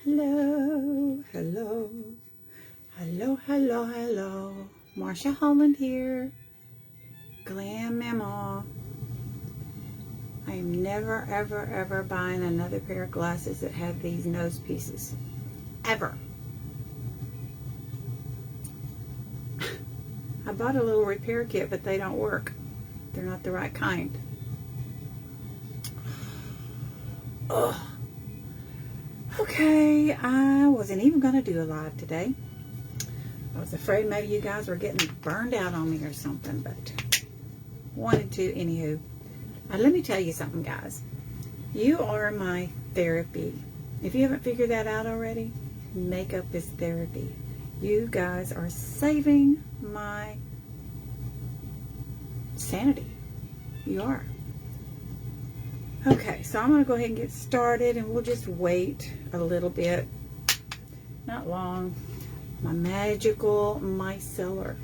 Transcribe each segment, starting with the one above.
Hello, hello, hello, hello, hello. Marsha Holland here, Glam Mama. I am never, ever, ever buying another pair of glasses that have these nose pieces. Ever. I bought a little repair kit, but they don't work. They're not the right kind. Ugh. Okay, I wasn't even going to do a live today. I was afraid maybe you guys were getting burned out on me or something, but wanted to anywho. Let me tell you something, guys. You are my therapy. If you haven't figured that out already, makeup is therapy. You guys are saving my sanity. You are. Okay, so I'm going to go ahead and get started, and we'll just wait a little bit. Not long. My magical micellar.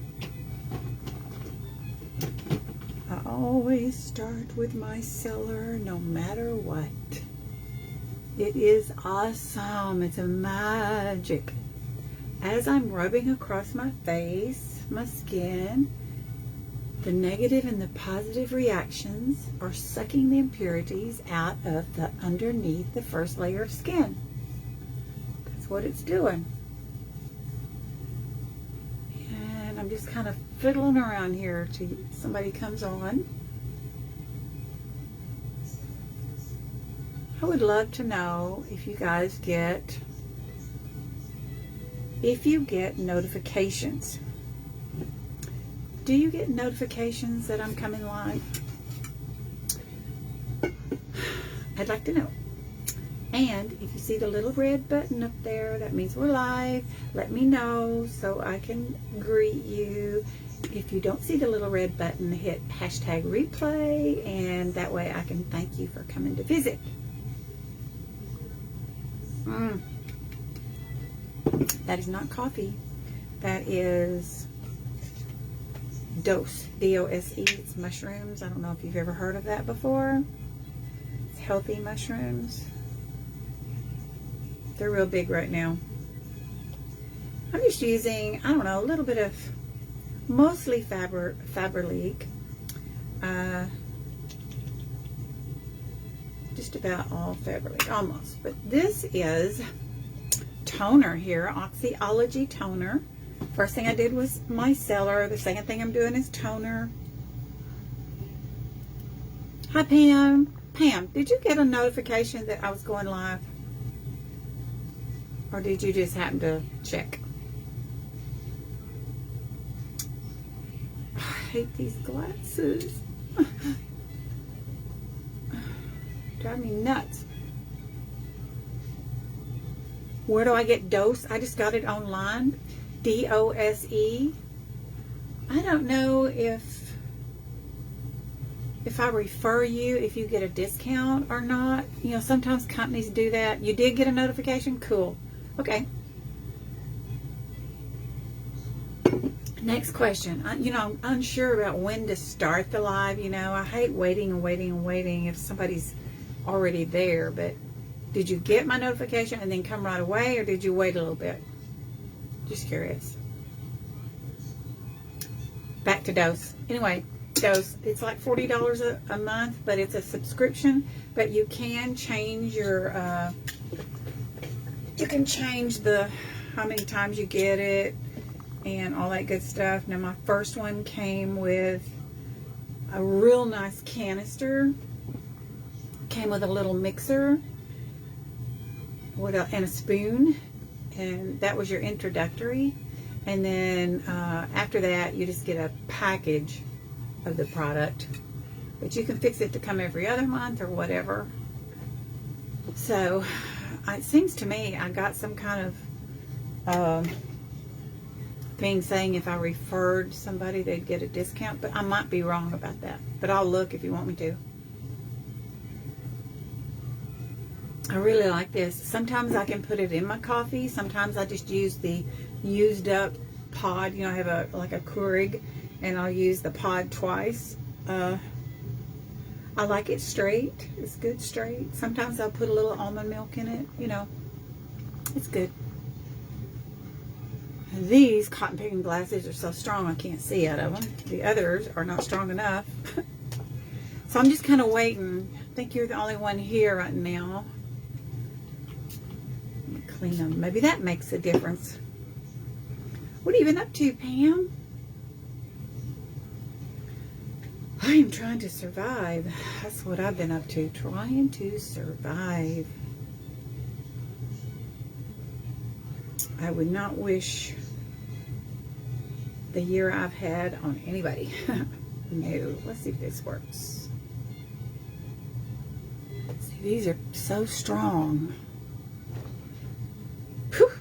I always start with micellar no matter what. It is awesome. It's a magic. As I'm rubbing across my face, my skin, the negative and the positive reactions are sucking the impurities out of the underneath the first layer of skin. That's what it's doing. And I'm just kind of fiddling around here till somebody comes on. I would love to know if you guys get, notifications. Do you get notifications that I'm coming live? I'd like to know. And if you see the little red button up there, that means we're live. Let me know so I can greet you. If you don't see the little red button, hit hashtag replay, and that way I can thank you for coming to visit. That is not coffee. That is dose, D-O-S-E. It's mushrooms. I don't know if you've ever heard of that before. It's healthy mushrooms. They're real big right now. I'm just using, I don't know, a little bit of, mostly Faberlic. Just about all Faberlic, almost. But this is toner here, Axology Toner. First thing I did was micellar. The second thing I'm doing is toner. Hi, Pam. Pam, did you get a notification that I was going live? Or did you just happen to check? I hate these glasses. Drive me nuts. Where do I get Dose? I just got it online. D-O-S-E. I don't know if I refer you, if you get a discount or not. You know, sometimes companies do that. You did get a notification? Cool. Okay. Next question. You know, I'm unsure about when to start the live. You know, I hate waiting and waiting and waiting if somebody's already there. But did you get my notification and then come right away, or did you wait a little bit? Just curious. Back to Dose. Anyway, Dose. It's like $40 a month, but it's a subscription. But you can change your, you can change the, how many times you get it and all that good stuff. Now, my first one came with a real nice canister. Came with a little mixer and a spoon. And that was your introductory, and then after that you just get a package of the product, but you can fix it to come every other month or whatever. So it seems to me I got some kind of thing saying if I referred somebody they'd get a discount, but I might be wrong about that, but I'll look if you want me to. I really like this. Sometimes I can put it in my coffee. Sometimes I just use the used up pod. You know, I have like a Keurig, and I'll use the pod twice. I like it straight. It's good straight. Sometimes I'll put a little almond milk in it, you know. It's good. And these cotton picking glasses are so strong I can't see out of them. The others are not strong enough. So I'm just kind of waiting. I think you're the only one here right now. Let me clean them. Maybe that makes a difference. What have you been up to, Pam? I am trying to survive. That's what I've been up to. Trying to survive. I would not wish the year I've had on anybody. No. Let's see if this works. See, these are so strong. Whew.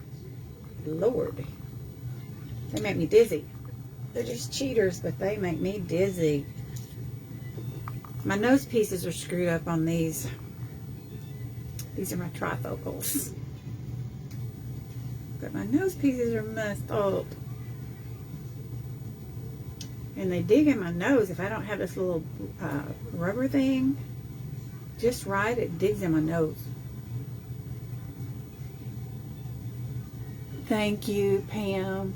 Lord. They make me dizzy. They're just cheaters, but they make me dizzy. My nose pieces are screwed up on these. These are my trifocals. But my nose pieces are messed up. And they dig in my nose. If I don't have this little rubber thing just right, it digs in my nose. Thank you, Pam.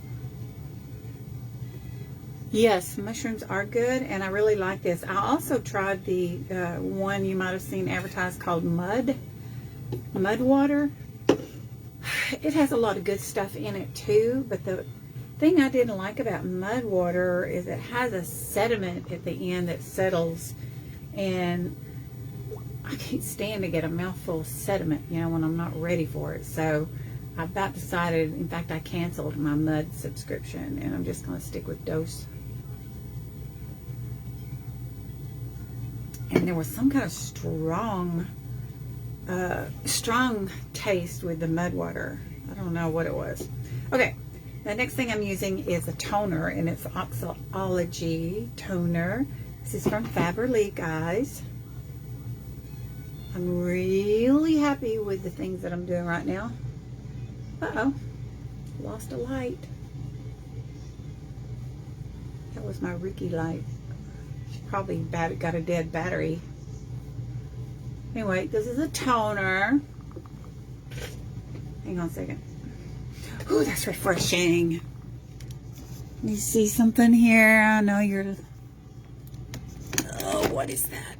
Yes, mushrooms are good, and I really like this. I also tried the one you might have seen advertised called mud water. It has a lot of good stuff in it too, but the thing I didn't like about mud water is it has a sediment at the end that settles, and I can't stand to get a mouthful of sediment, you know, when I'm not ready for it. So I about decided, in fact, I canceled my mud subscription, and I'm just going to stick with Dose. And there was some kind of strong taste with the mud water. I don't know what it was. Okay, the next thing I'm using is a toner, and it's Axology Toner. This is from Faberlic, guys. I'm really happy with the things that I'm doing right now. Uh-oh, lost a light. That was my Ricky light. She probably got a dead battery. Anyway, this is a toner. Hang on a second. Ooh, that's refreshing. You see something here? I know you're... Oh, what is that?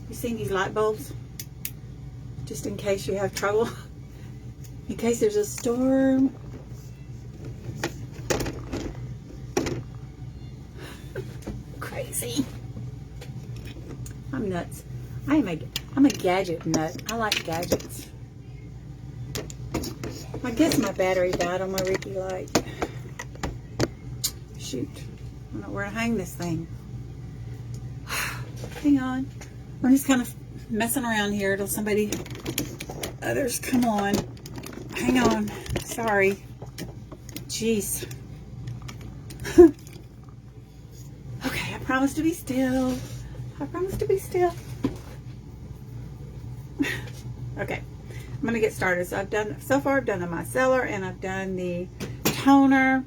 You seen these light bulbs? Just in case you have trouble. In case there's a storm. Crazy. I'm nuts. I'm a gadget nut. I like gadgets. I guess my battery died on my Ricky light. Shoot. I don't know where to hang this thing. Hang on. I'm just kind of messing around here till others come on. Hang on. Sorry. Jeez. Okay, I promise to be still. I promise to be still. Okay, I'm gonna get started. So I've done the micellar, and I've done the toner.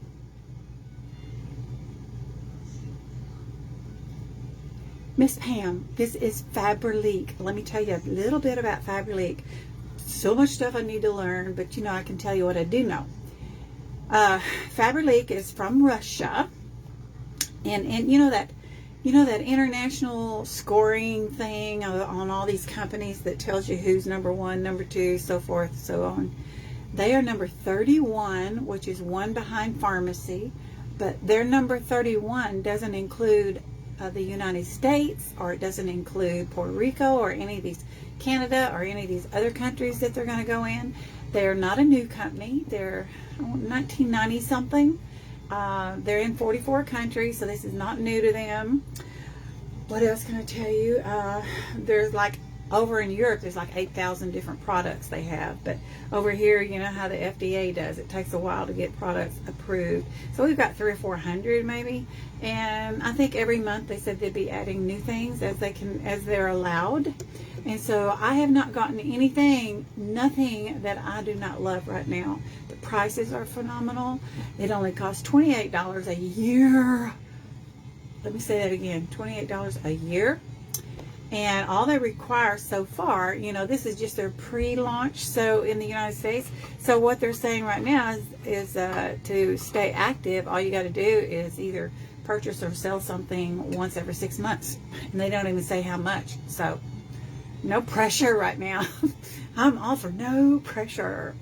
Miss Pam, this is Faberlic. Let me tell you a little bit about Faberlic. So much stuff I need to learn, but you know, I can tell you what I do know. Faberlic is from Russia, and you know that international scoring thing on all these companies that tells you who's number 1, number 2, so forth, so on. They are number 31, which is one behind Pharmacy, but their number 31 doesn't include the United States, or it doesn't include Puerto Rico, or any of these, Canada, or any of these other countries that they're going to go in. They're not a new company. They're 1990 something. They're in 44 countries, so this is not new to them. What else can I tell you? There's like, over in Europe, there's like 8,000 different products they have. But over here, you know how the FDA does. It takes a while to get products approved. So we've got 300 or 400 maybe. And I think every month they said they'd be adding new things as they're allowed. And so I have not gotten nothing that I do not love right now. The prices are phenomenal. It only costs $28 a year. Let me say that again, $28 a year. And all they require so far, you know, this is just their pre-launch, so in the United States. So what they're saying right now is to stay active, all you got to do is either purchase or sell something once every 6 months. And they don't even say how much. So no pressure right now. I'm all for no pressure.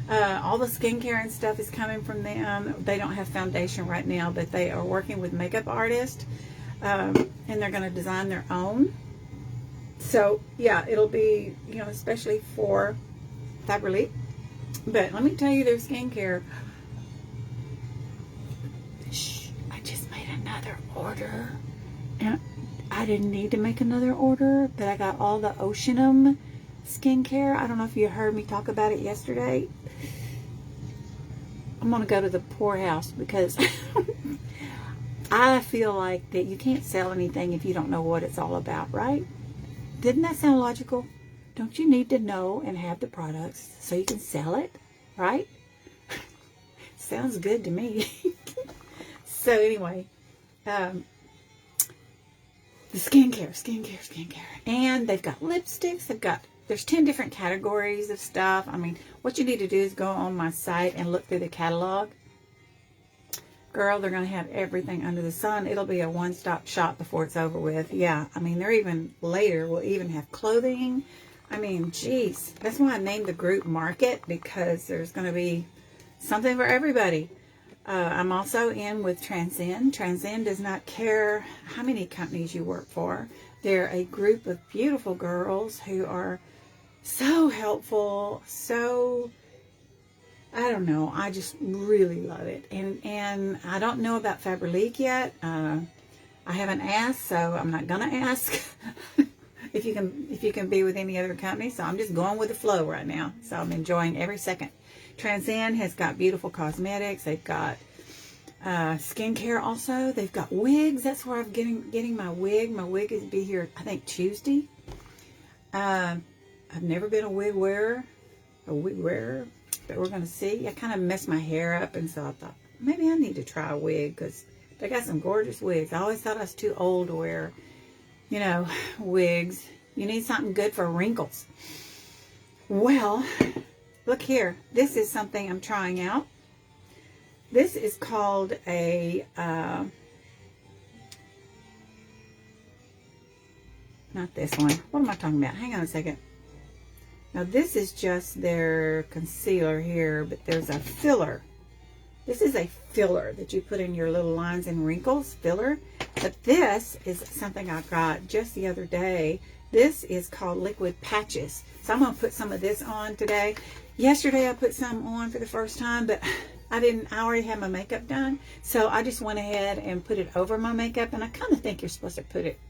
All the skincare and stuff is coming from them. They don't have foundation right now, but they are working with makeup artists. And they're going to design their own. So yeah, it'll be, you know, especially for Faberlic. But let me tell you, their skincare. Shh, I just made another order, and I didn't need to make another order, but I got all the Oceanum skincare. I don't know if you heard me talk about it yesterday. I'm gonna go to the poorhouse because I feel like that you can't sell anything if you don't know what it's all about, right? Didn't that sound logical? Don't you need to know and have the products so you can sell it, right? Sounds good to me. So anyway, the skincare. And they've got lipsticks. There's 10 different categories of stuff. I mean, what you need to do is go on my site and look through the catalog. Girl, they're going to have everything under the sun. It'll be a one-stop shop before it's over with. Yeah, I mean, they're even later will even have clothing. I mean, geez. That's why I named the group Market, because there's going to be something for everybody. I'm also in with Transcend. Transcend does not care how many companies you work for. They're a group of beautiful girls who are so helpful, so... I don't know. I just really love it. And I don't know about Faberlic yet. I haven't asked, so I'm not going to ask if you can be with any other company. So I'm just going with the flow right now. So I'm enjoying every second. Transcend has got beautiful cosmetics. They've got skincare also. They've got wigs. That's where I'm getting my wig. My wig is be here, I think, Tuesday. I've never been a wig wearer. But we're going to see. I kind of messed my hair up, and so I thought, maybe I need to try a wig, because they got some gorgeous wigs. I always thought I was too old to wear, you know, wigs. You need something good for wrinkles. Well, look here. This is something I'm trying out. This is called a, not this one. What am I talking about? Hang on a second. Now this is just their concealer here, but there's a filler. This is a filler that you put in your little lines and wrinkles, filler. But this is something I got just the other day. This is called Liquid Patches. So I'm going to put some of this on today. Yesterday I put some on for the first time, but I already had my makeup done. So I just went ahead and put it over my makeup, and I kind of think you're supposed to put it,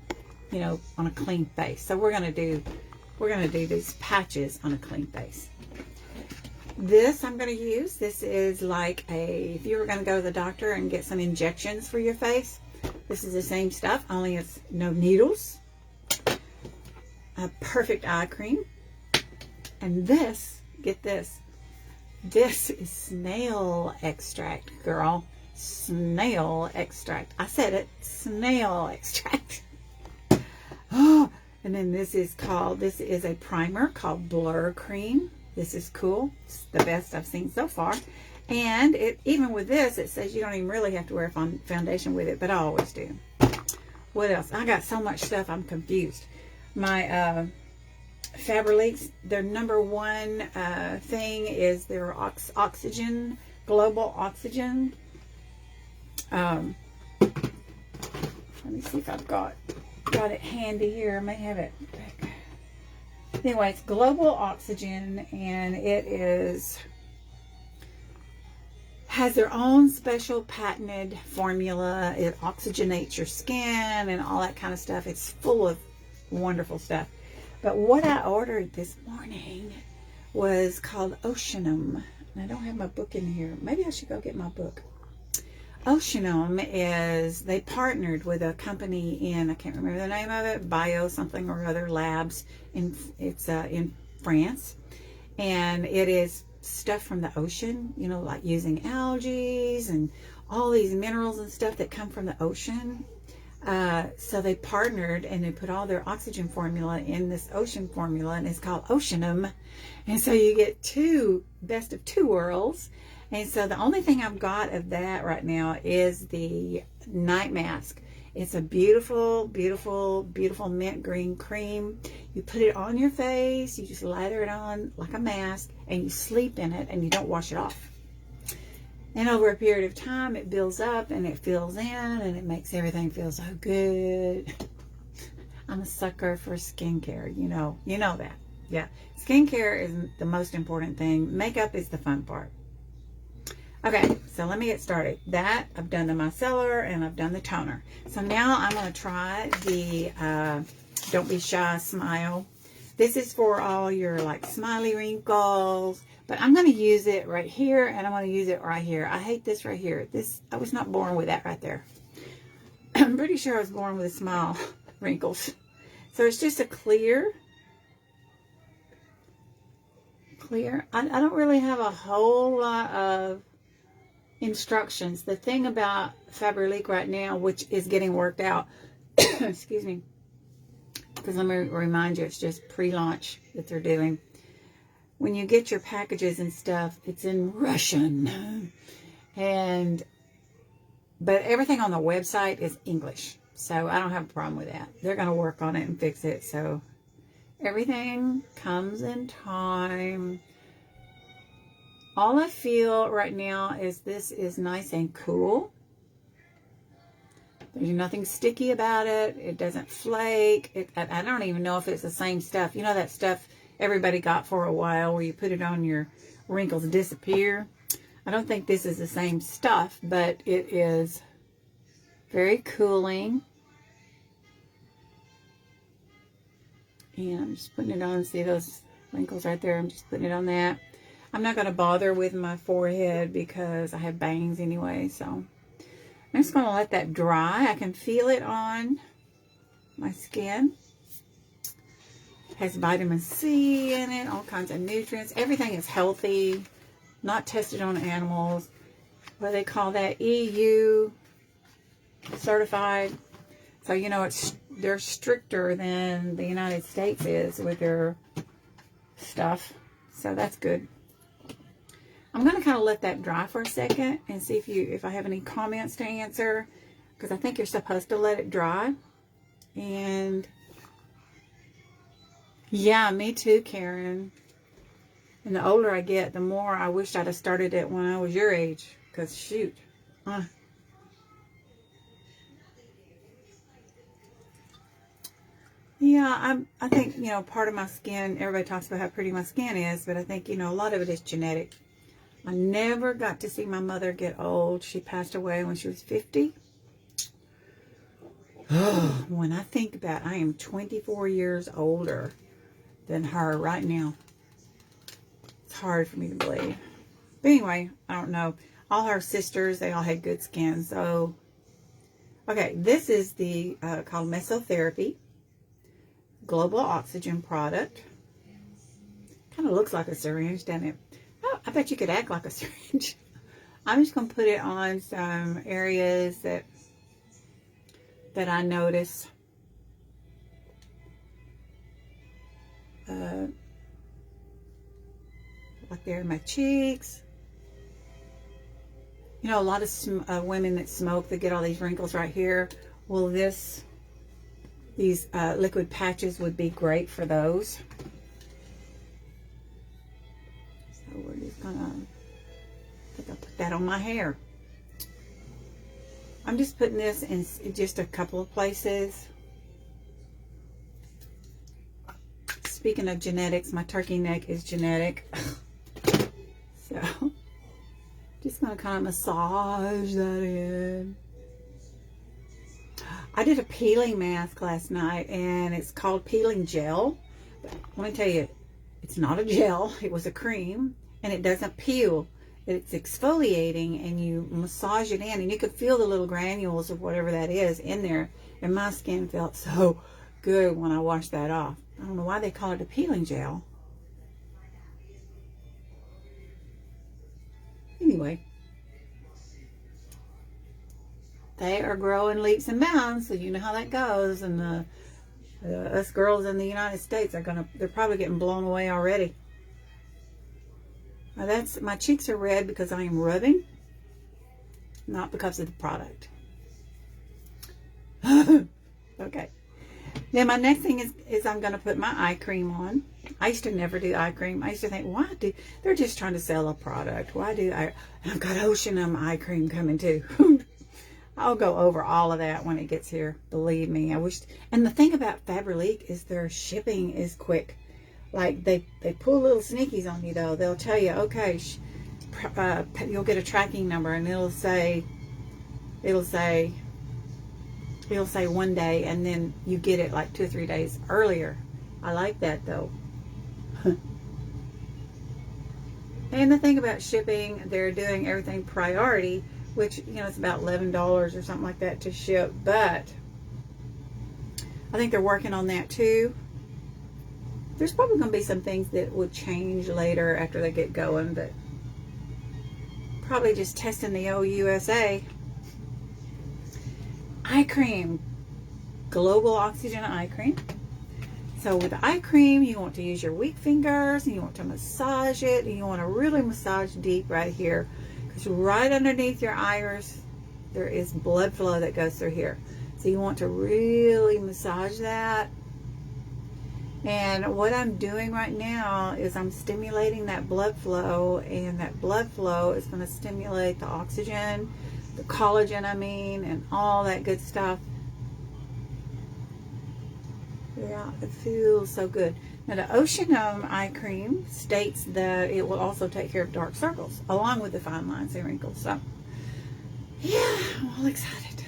you know, on a clean face. So we're going to do these patches on a clean face. This I'm going to use. This is like if you were going to go to the doctor and get some injections for your face, this is the same stuff, only it's no needles. A perfect eye cream. And this, get this. This is Snail Extract, girl. Snail Extract. I said it. Snail Extract. Oh. And then this is a primer called Blur Cream. This is cool. It's the best I've seen so far. And even with this, it says you don't even really have to wear foundation with it, but I always do. What else? I got so much stuff, I'm confused. My Faberlic, their #1 thing is their Oxygen, Global Oxygen. Let me see if I've got it handy here. I may have it back. Anyway, it's Global Oxygen, and it has their own special patented formula. It oxygenates your skin and all that kind of stuff. It's full of wonderful stuff. But what I ordered this morning was called Oceanum. And I don't have my book in here. Maybe I should go get my book. Oceanum is, they partnered with a company in, I can't remember the name of it, Bio something or other Labs. It's in France. And it is stuff from the ocean, you know, like using algae and all these minerals and stuff that come from the ocean. So they partnered and they put all their oxygen formula in this ocean formula, and it's called Oceanum. And so you get two best of two worlds. And so the only thing I've got of that right now is the night mask. It's a beautiful, beautiful, beautiful mint green cream. You put it on your face, you just lather it on like a mask, and you sleep in it, and you don't wash it off. And over a period of time, it builds up and it fills in, and it makes everything feel so good. I'm a sucker for skincare, you know that. Yeah, skincare is the most important thing. Makeup is the fun part. Okay, so let me get started. That, I've done the micellar and I've done the toner. So now I'm going to try the Don't Be Shy Smile. This is for all your like smiley wrinkles, but I'm going to use it right here, and I'm going to use it right here. I hate this right here. I was not born with that right there. I'm pretty sure I was born with a smile wrinkles. So it's just a clear. I don't really have a whole lot of instructions. The thing about Faberlic right now, which is getting worked out, excuse me, because let me remind you, it's just pre-launch that they're doing. When you get your packages and stuff, it's in Russian, but everything on the website is English, so I don't have a problem with that. They're going to work on it and fix it, so everything comes in time. All I feel right now is this is nice and cool. There's nothing sticky about it. It doesn't flake. I don't even know if it's the same stuff. You know that stuff everybody got for a while where you put it on, your wrinkles disappear? I don't think this is the same stuff, but it is very cooling. And I'm just putting it on. See those wrinkles right there? I'm just putting it on that. I'm not going to bother with my forehead because I have bangs anyway, so I'm just going to let that dry. I can feel it on my skin. It has vitamin C in it, all kinds of nutrients. Everything is healthy, not tested on animals. What do they call that? EU certified. So, you know, they're stricter than the United States is with their stuff. So that's good. I'm going to kind of let that dry for a second and see if I have any comments to answer, because I think you're supposed to let it dry. And yeah, me too, Karen. And the older I get, the more I wish I'd have started it when I was your age, because shoot. Yeah, I think, you know, part of my skin, everybody talks about how pretty my skin is, but I think, you know, a lot of it is genetic. I never got to see my mother get old. She passed away when she was 50. When I think about it, I am 24 years older than her right now. It's hard for me to believe. But anyway, I don't know. All her sisters, they all had good skin. So, okay, this is the called Mesotherapy Global Oxygen Product. Kind of looks like a syringe, doesn't it? Oh, I bet you could act like a syringe. I'm just going to put it on some areas that I notice. Like there in my cheeks. You know, a lot of women that smoke, they get all these wrinkles right here. Well, these liquid patches would be great for those. So we're just gonna, I think I'll put that on my hair. I'm just putting this in just a couple of places. Speaking of genetics, my turkey neck is genetic. So, just gonna kind of massage that in. I did a peeling mask last night, and it's called peeling gel. But let me tell you, it's not a gel. It was a cream, and it doesn't peel. It's exfoliating, and you massage it in, and you could feel the little granules of whatever that is in there. And my skin felt so good when I washed that off. I don't know why they call it a peeling gel. Anyway, they are growing leaps and bounds, so you know how that goes. And us girls in the United States they're probably getting blown away already. Now my cheeks are red because I am rubbing, not because of the product. Okay. Then my next thing is I'm going to put my eye cream on. I used to never do eye cream. I used to think, they're just trying to sell a product. I've got Oceanum eye cream coming too. I'll go over all of that when it gets here. Believe me. And the thing about Faberlic is their shipping is quick. Like they pull little sneakies on you though. They'll tell you, okay, you'll get a tracking number, and it'll say 1 day, and then you get it like 2 or 3 days earlier. I like that though. And the thing about shipping, they're doing everything priority, which, it's about $11 or something like that to ship. But I think they're working on that too. There's probably going to be some things that would change later after they get going, but probably just testing the old USA. Eye cream, Global Oxygen eye cream. So with the eye cream, you want to use your weak fingers, and you want to massage it, and you want to really massage deep right here, because right underneath your iris there is blood flow that goes through here. So you want to really massage that. And what I'm doing right now is I'm stimulating that blood flow, and that blood flow is going to stimulate the oxygen, the collagen, and all that good stuff. Yeah, it feels so good. Now the Oceanum eye cream states that it will also take care of dark circles along with the fine lines and wrinkles. So yeah, I'm all excited.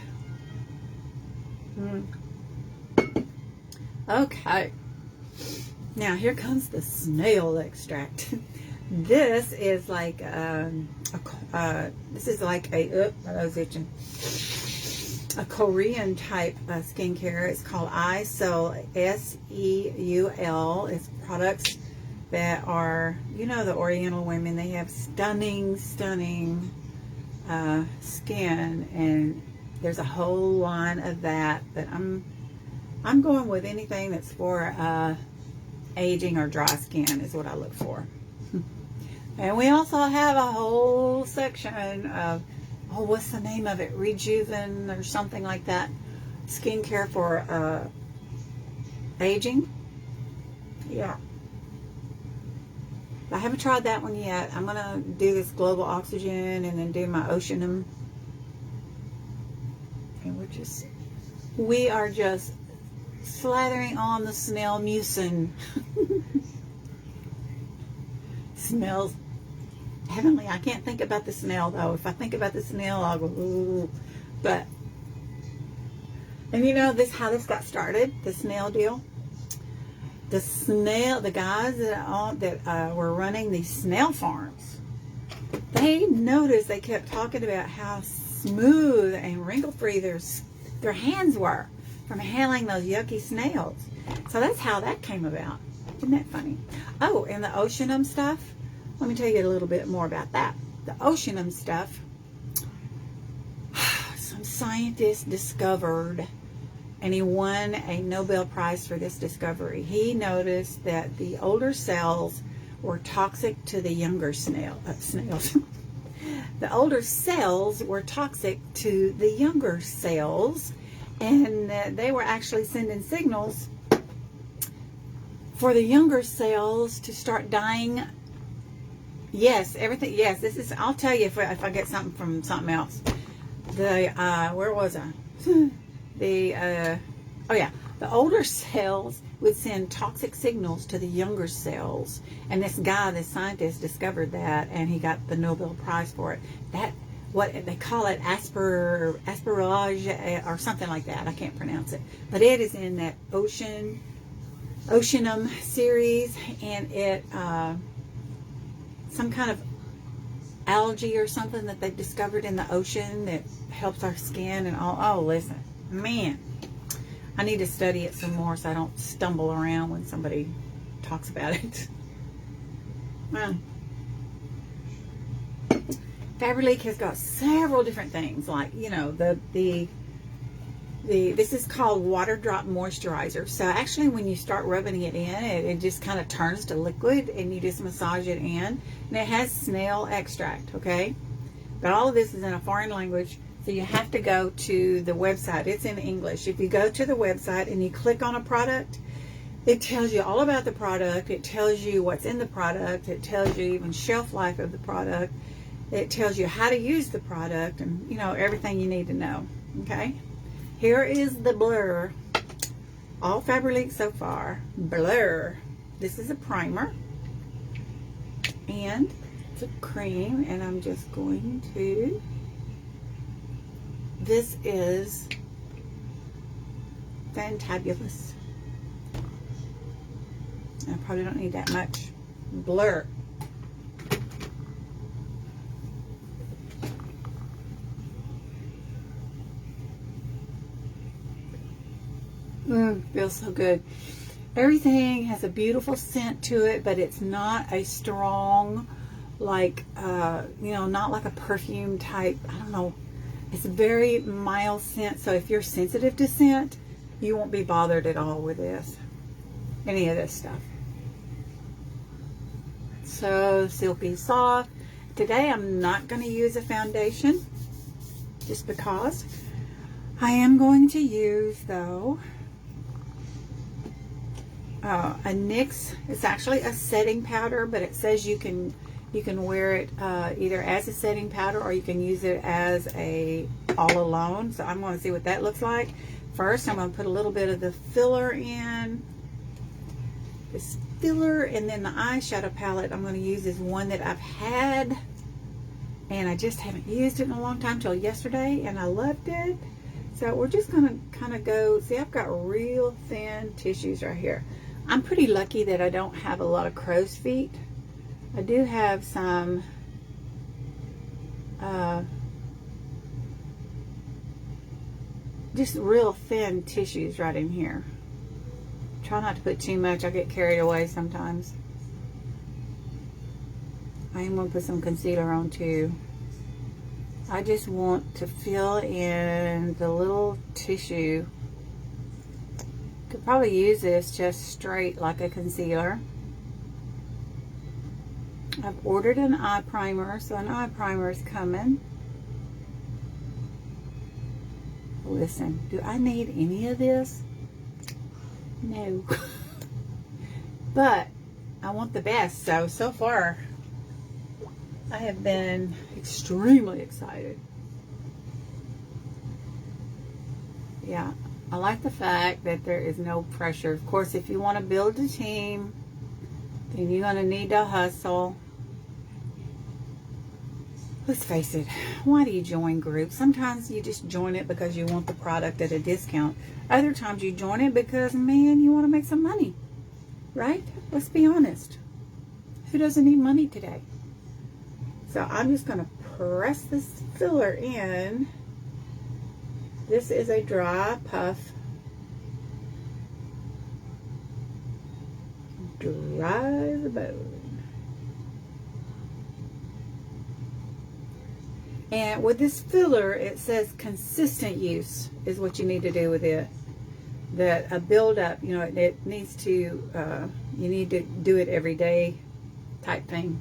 Okay, now here comes the Snail Extract. This is like a Korean type skincare. It's called Seul, S-E-U-L. It's products that are, the Oriental women, they have stunning skin, and there's a whole line of that. But I'm going with anything that's for aging or dry skin is what I look for. And we also have a whole section of, what's the name of it? Rejuven or something like that. Skincare for aging. Yeah. I haven't tried that one yet. I'm going to do this Global Oxygen and then do my Oceanum. And we are just slathering on the Snail Mucin. Smells heavenly. I can't think about the snail though. If I think about the snail, I'll go, ooh. But, and how this got started, the snail deal. The guys that were running these snail farms, they noticed, they kept talking about how smooth and wrinkle-free their hands were from handling those yucky snails. So that's how that came about. Isn't that funny? Oh, and the Oceanum stuff. Let me tell you a little bit more about that. The Oceanum stuff, some scientist discovered, and he won a Nobel Prize for this discovery. He noticed that the older cells were toxic to the younger snails. The older cells were toxic to the younger cells, and they were actually sending signals for the younger cells to start dying. Yes, everything. Yes, this is. I'll tell you if I get something from something else. Where was I? The older cells would send toxic signals to the younger cells, and this scientist discovered that, and he got the Nobel Prize for it. What they call it, aspergillage or something like that. I can't pronounce it, but it is in that Oceanum series, and it. Some kind of algae or something that they've discovered in the ocean that helps our skin and all. Oh, listen, man, I need to study it some more so I don't stumble around when somebody talks about it. Well, Faberlic has got several different things, like, you know, this is called water drop moisturizer. So actually when you start rubbing it in, it just kind of turns to liquid, and you just massage it in. And it has snail extract, okay? But all of this is in a foreign language, so you have to go to the website. It's in English. If you go to the website and you click on a product, it tells you all about the product. It tells you what's in the product. It tells you even shelf life of the product. It tells you how to use the product, and, you know, everything you need to know, okay? Here is the Blur. All Faberlic so far. Blur. This is a primer. And it's a cream. And I'm just going to... This is fantabulous. I probably don't need that much. Blur. Feels so good. Everything has a beautiful scent to it, but it's not a strong, like, you know, not like a perfume type. I don't know. It's a very mild scent. So if you're sensitive to scent, you won't be bothered at all with this. Any of this stuff. So silky soft. Today I'm not going to use a foundation, just because. I am going to use, though, a NYX. It's actually a setting powder, but it says you can wear it either as a setting powder, or you can use it as a all alone. So I'm going to see what that looks like. First, I'm going to put a little bit of the filler in. This filler, and then the eyeshadow palette I'm going to use is one that I've had, and I just haven't used it in a long time, till yesterday, and I loved it. So we're just going to kind of go, see, I've got real thin tissues right here. I'm pretty lucky that I don't have a lot of crow's feet. I do have some just real thin tissues right in here. Try not to put too much. I get carried away sometimes. I am going to put some concealer on too. I just want to fill in the little tissue. Could probably use this just straight like a concealer. I've ordered an eye primer, so an eye primer is coming. Listen, do I need any of this? No. But I want the best, so far I have been extremely excited. Yeah, I like the fact that there is no pressure. Of course, if you want to build a team, then you're going to need to hustle. Let's face it, why do you join groups? Sometimes you just join it because you want the product at a discount. Other times you join it because, man, you want to make some money. Right? Let's be honest. Who doesn't need money today? So I'm just going to press this filler in. This is a dry puff. Dry as a bone. And with this filler, it says consistent use is what you need to do with it. That a build up, you know, it needs to, you need to do it every day type thing.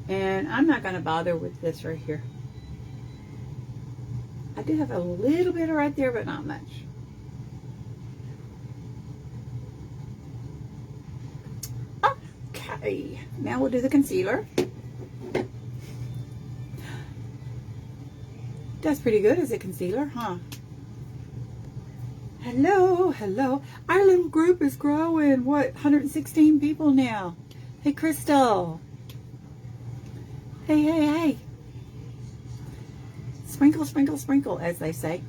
And I'm not going to bother with this right here. I do have a little bit right there, but not much. Okay, now we'll do the concealer. That's pretty good as a concealer, huh? Hello, hello. Our little group is growing. What, 116 people now? Hey, Crystal. Hey, hey, hey. Sprinkle, sprinkle, sprinkle, as they say.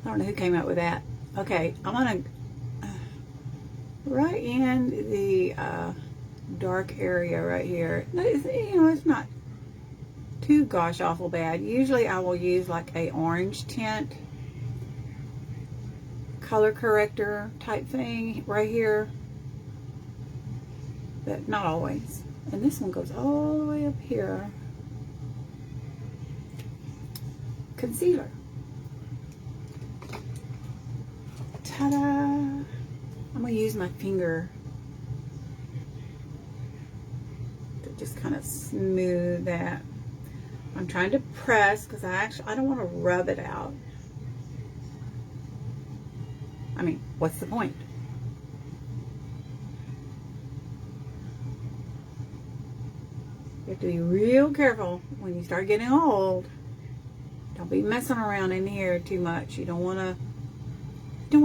I don't know who came up with that. Okay, I'm going to, right in the dark area right here. You know, it's not too gosh awful bad. Usually I will use like a orange tint color corrector type thing right here. but not always. And this one goes all the way up here. Concealer. Ta-da! I'm going to use my finger to just kind of smooth that. I'm trying to press because I don't want to rub it out. I mean, what's the point? You have to be real careful when you start getting old. Don't be messing around in here too much. You don't want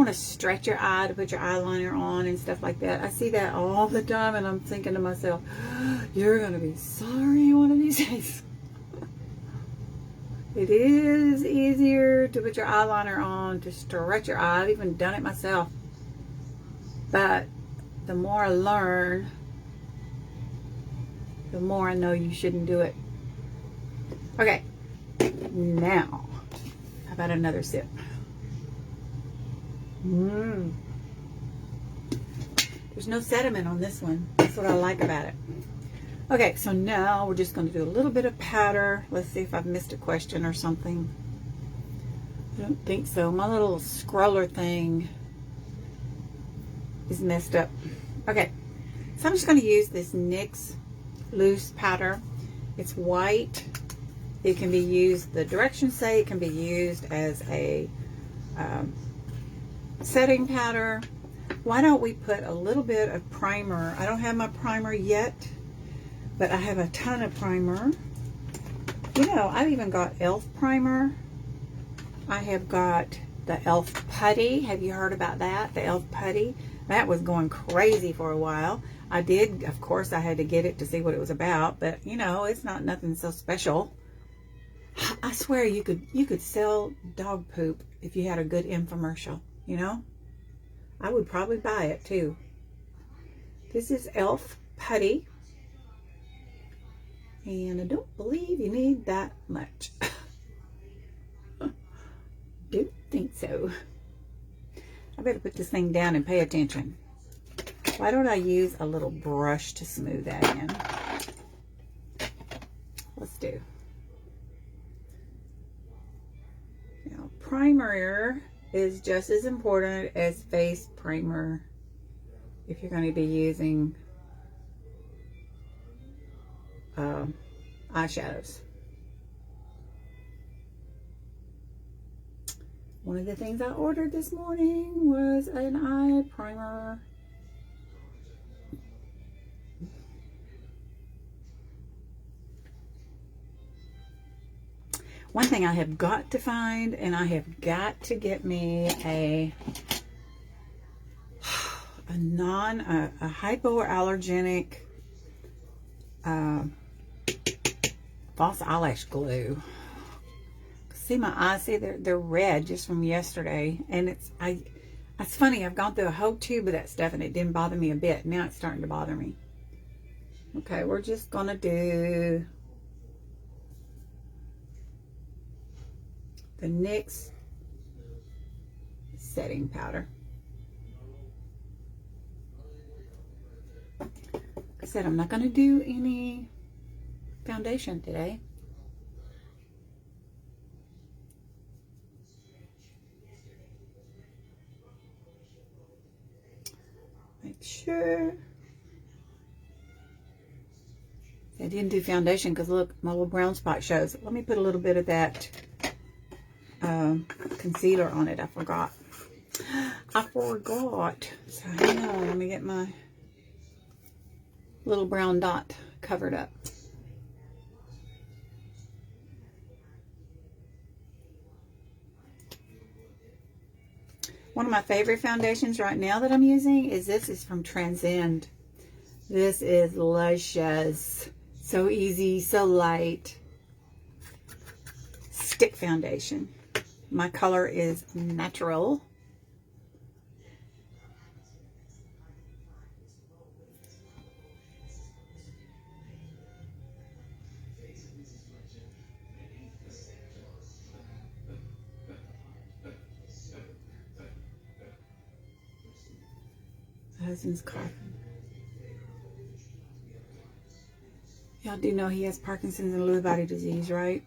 to stretch your eye to put your eyeliner on and stuff like that. I see that all the time, and I'm thinking to myself, you're going to be sorry one of these days. It is easier to put your eyeliner on, to stretch your eye. I've even done it myself. But the more I learn, the more I know you shouldn't do it. Okay, now, how about another sip? There's no sediment on this one. That's what I like about it. Okay, so now we're just going to do a little bit of powder. Let's see if I've missed a question or something. I don't think so. My little scroller thing is messed up. Okay, so I'm just going to use this NYX Loose Powder. It's white. It can be used, the directions say it can be used as a setting powder. Why don't we put a little bit of primer? I don't have my primer yet, but I have a ton of primer. You know, I've even got e.l.f. primer. I have got the e.l.f. Putty. Have you heard about that? The e.l.f. Putty. That was going crazy for a while. I did, of course, I had to get it to see what it was about, but you know, it's not nothing so special. I swear you could sell dog poop if you had a good infomercial, you know? I would probably buy it too. This is e.l.f. Putty. And I don't believe you need that much. Don't think so. I better put this thing down and pay attention. Why don't I use a little brush to smooth that in? Let's do. Now, primer is just as important as face primer if you're going to be using eyeshadows. One of the things I ordered this morning was an eye primer. One thing I have got to find, and I have got to get me a hypoallergenic false eyelash glue. See my eyes, see they're red just from yesterday, and it's funny, I've gone through a whole tube of that stuff and it didn't bother me a bit. Now it's starting to bother me. Okay, we're just gonna do the NYX setting powder. Like I said, I'm not gonna do any foundation today. Make sure. I didn't do foundation because look, my little brown spot shows. Let me put a little bit of that concealer on it. I forgot. So hang on, let me get my little brown dot covered up. One of my favorite foundations right now that I'm using is this is from Transcend. This is Lush's. So easy, so light. Stick foundation. My color is Natural. My husband's coughing. Y'all do know he has Parkinson's and Lewy body disease, right?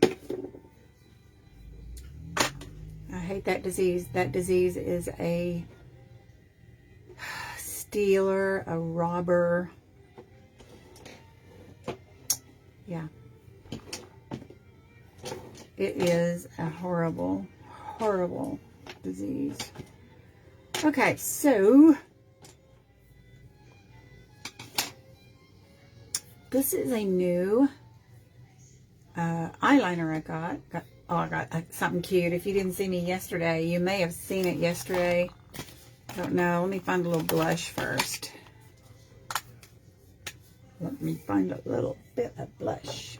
I hate that disease. That disease is a stealer, a robber. Yeah. It is a horrible, horrible disease. Okay, so this is a new eyeliner I got. Oh, I got something cute. If you didn't see me yesterday, you may have seen it yesterday. I don't know. Let me find a little blush first. Let me find a little bit of blush.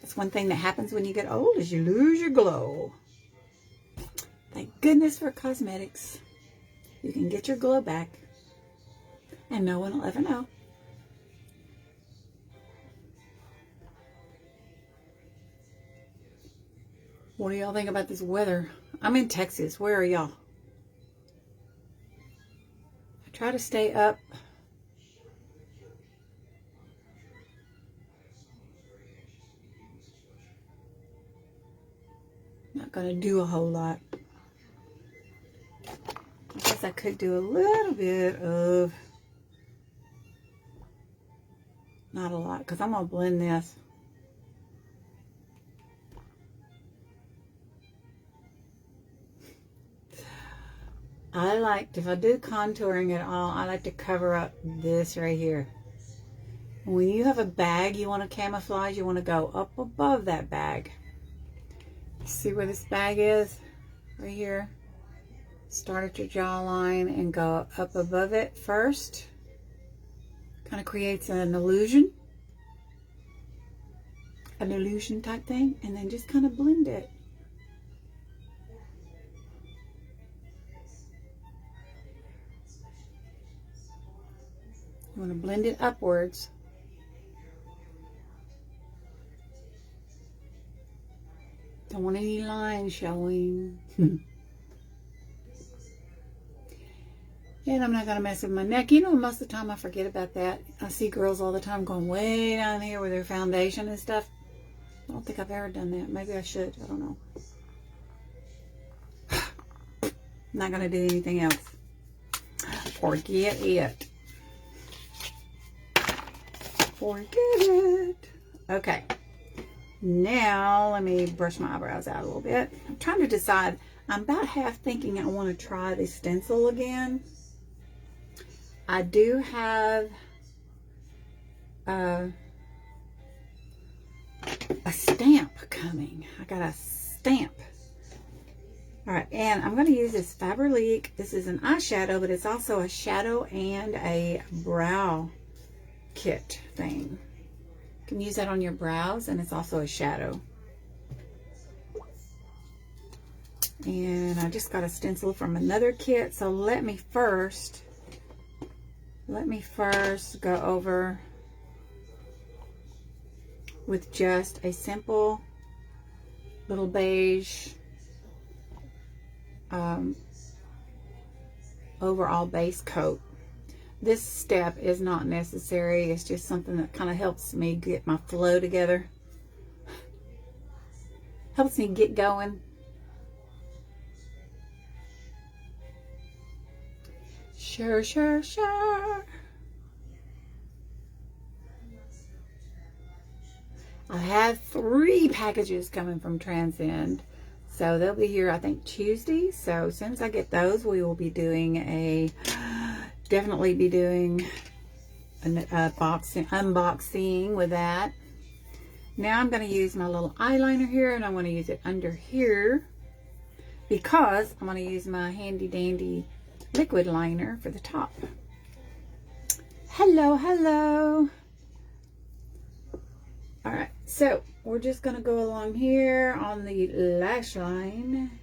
That's one thing that happens when you get old is you lose your glow. Thank goodness for cosmetics. You can get your glow back. And no one will ever know. What do y'all think about this weather? I'm in Texas. Where are y'all? I try to stay up. Not going to do a whole lot. I guess I could do a little bit of, not a lot, because I'm going to blend this. I like, if I do contouring at all, I like to cover up this right here. When you have a bag you want to camouflage, you want to go up above that bag. See where this bag is? Right here. Start at your jawline and go up above it first. Kind of creates an illusion. An illusion type thing. And then just kind of blend it. You want to blend it upwards. Don't want any lines showing. And I'm not going to mess with my neck. You know, most of the time I forget about that. I see girls all the time going way down here with their foundation and stuff. I don't think I've ever done that. Maybe I should. I don't know. I'm not going to do anything else. Forget it. Forget it. Okay. Now, let me brush my eyebrows out a little bit. I'm trying to decide. I'm about half thinking I want to try the stencil again. I do have a stamp coming. I got a stamp. All right, and I'm going to use this Faberlic. This is an eyeshadow, but it's also a shadow and a brow kit thing. You can use that on your brows, and it's also a shadow. And I just got a stencil from another kit, so let me first go over with just a simple little beige overall base coat. This step is not necessary. It's just something that kind of helps me get my flow together. Helps me get going. Sure, sure, sure. I have 3 packages coming from Transcend. So they'll be here, I think, Tuesday. So as soon as I get those, we will be doing definitely be doing an unboxing with that. Now I'm going to use my little eyeliner here, and I'm going to use it under here because I'm going to use my handy dandy liquid liner for the top. Hello, hello. All right, so we're just going to go along here on the lash line.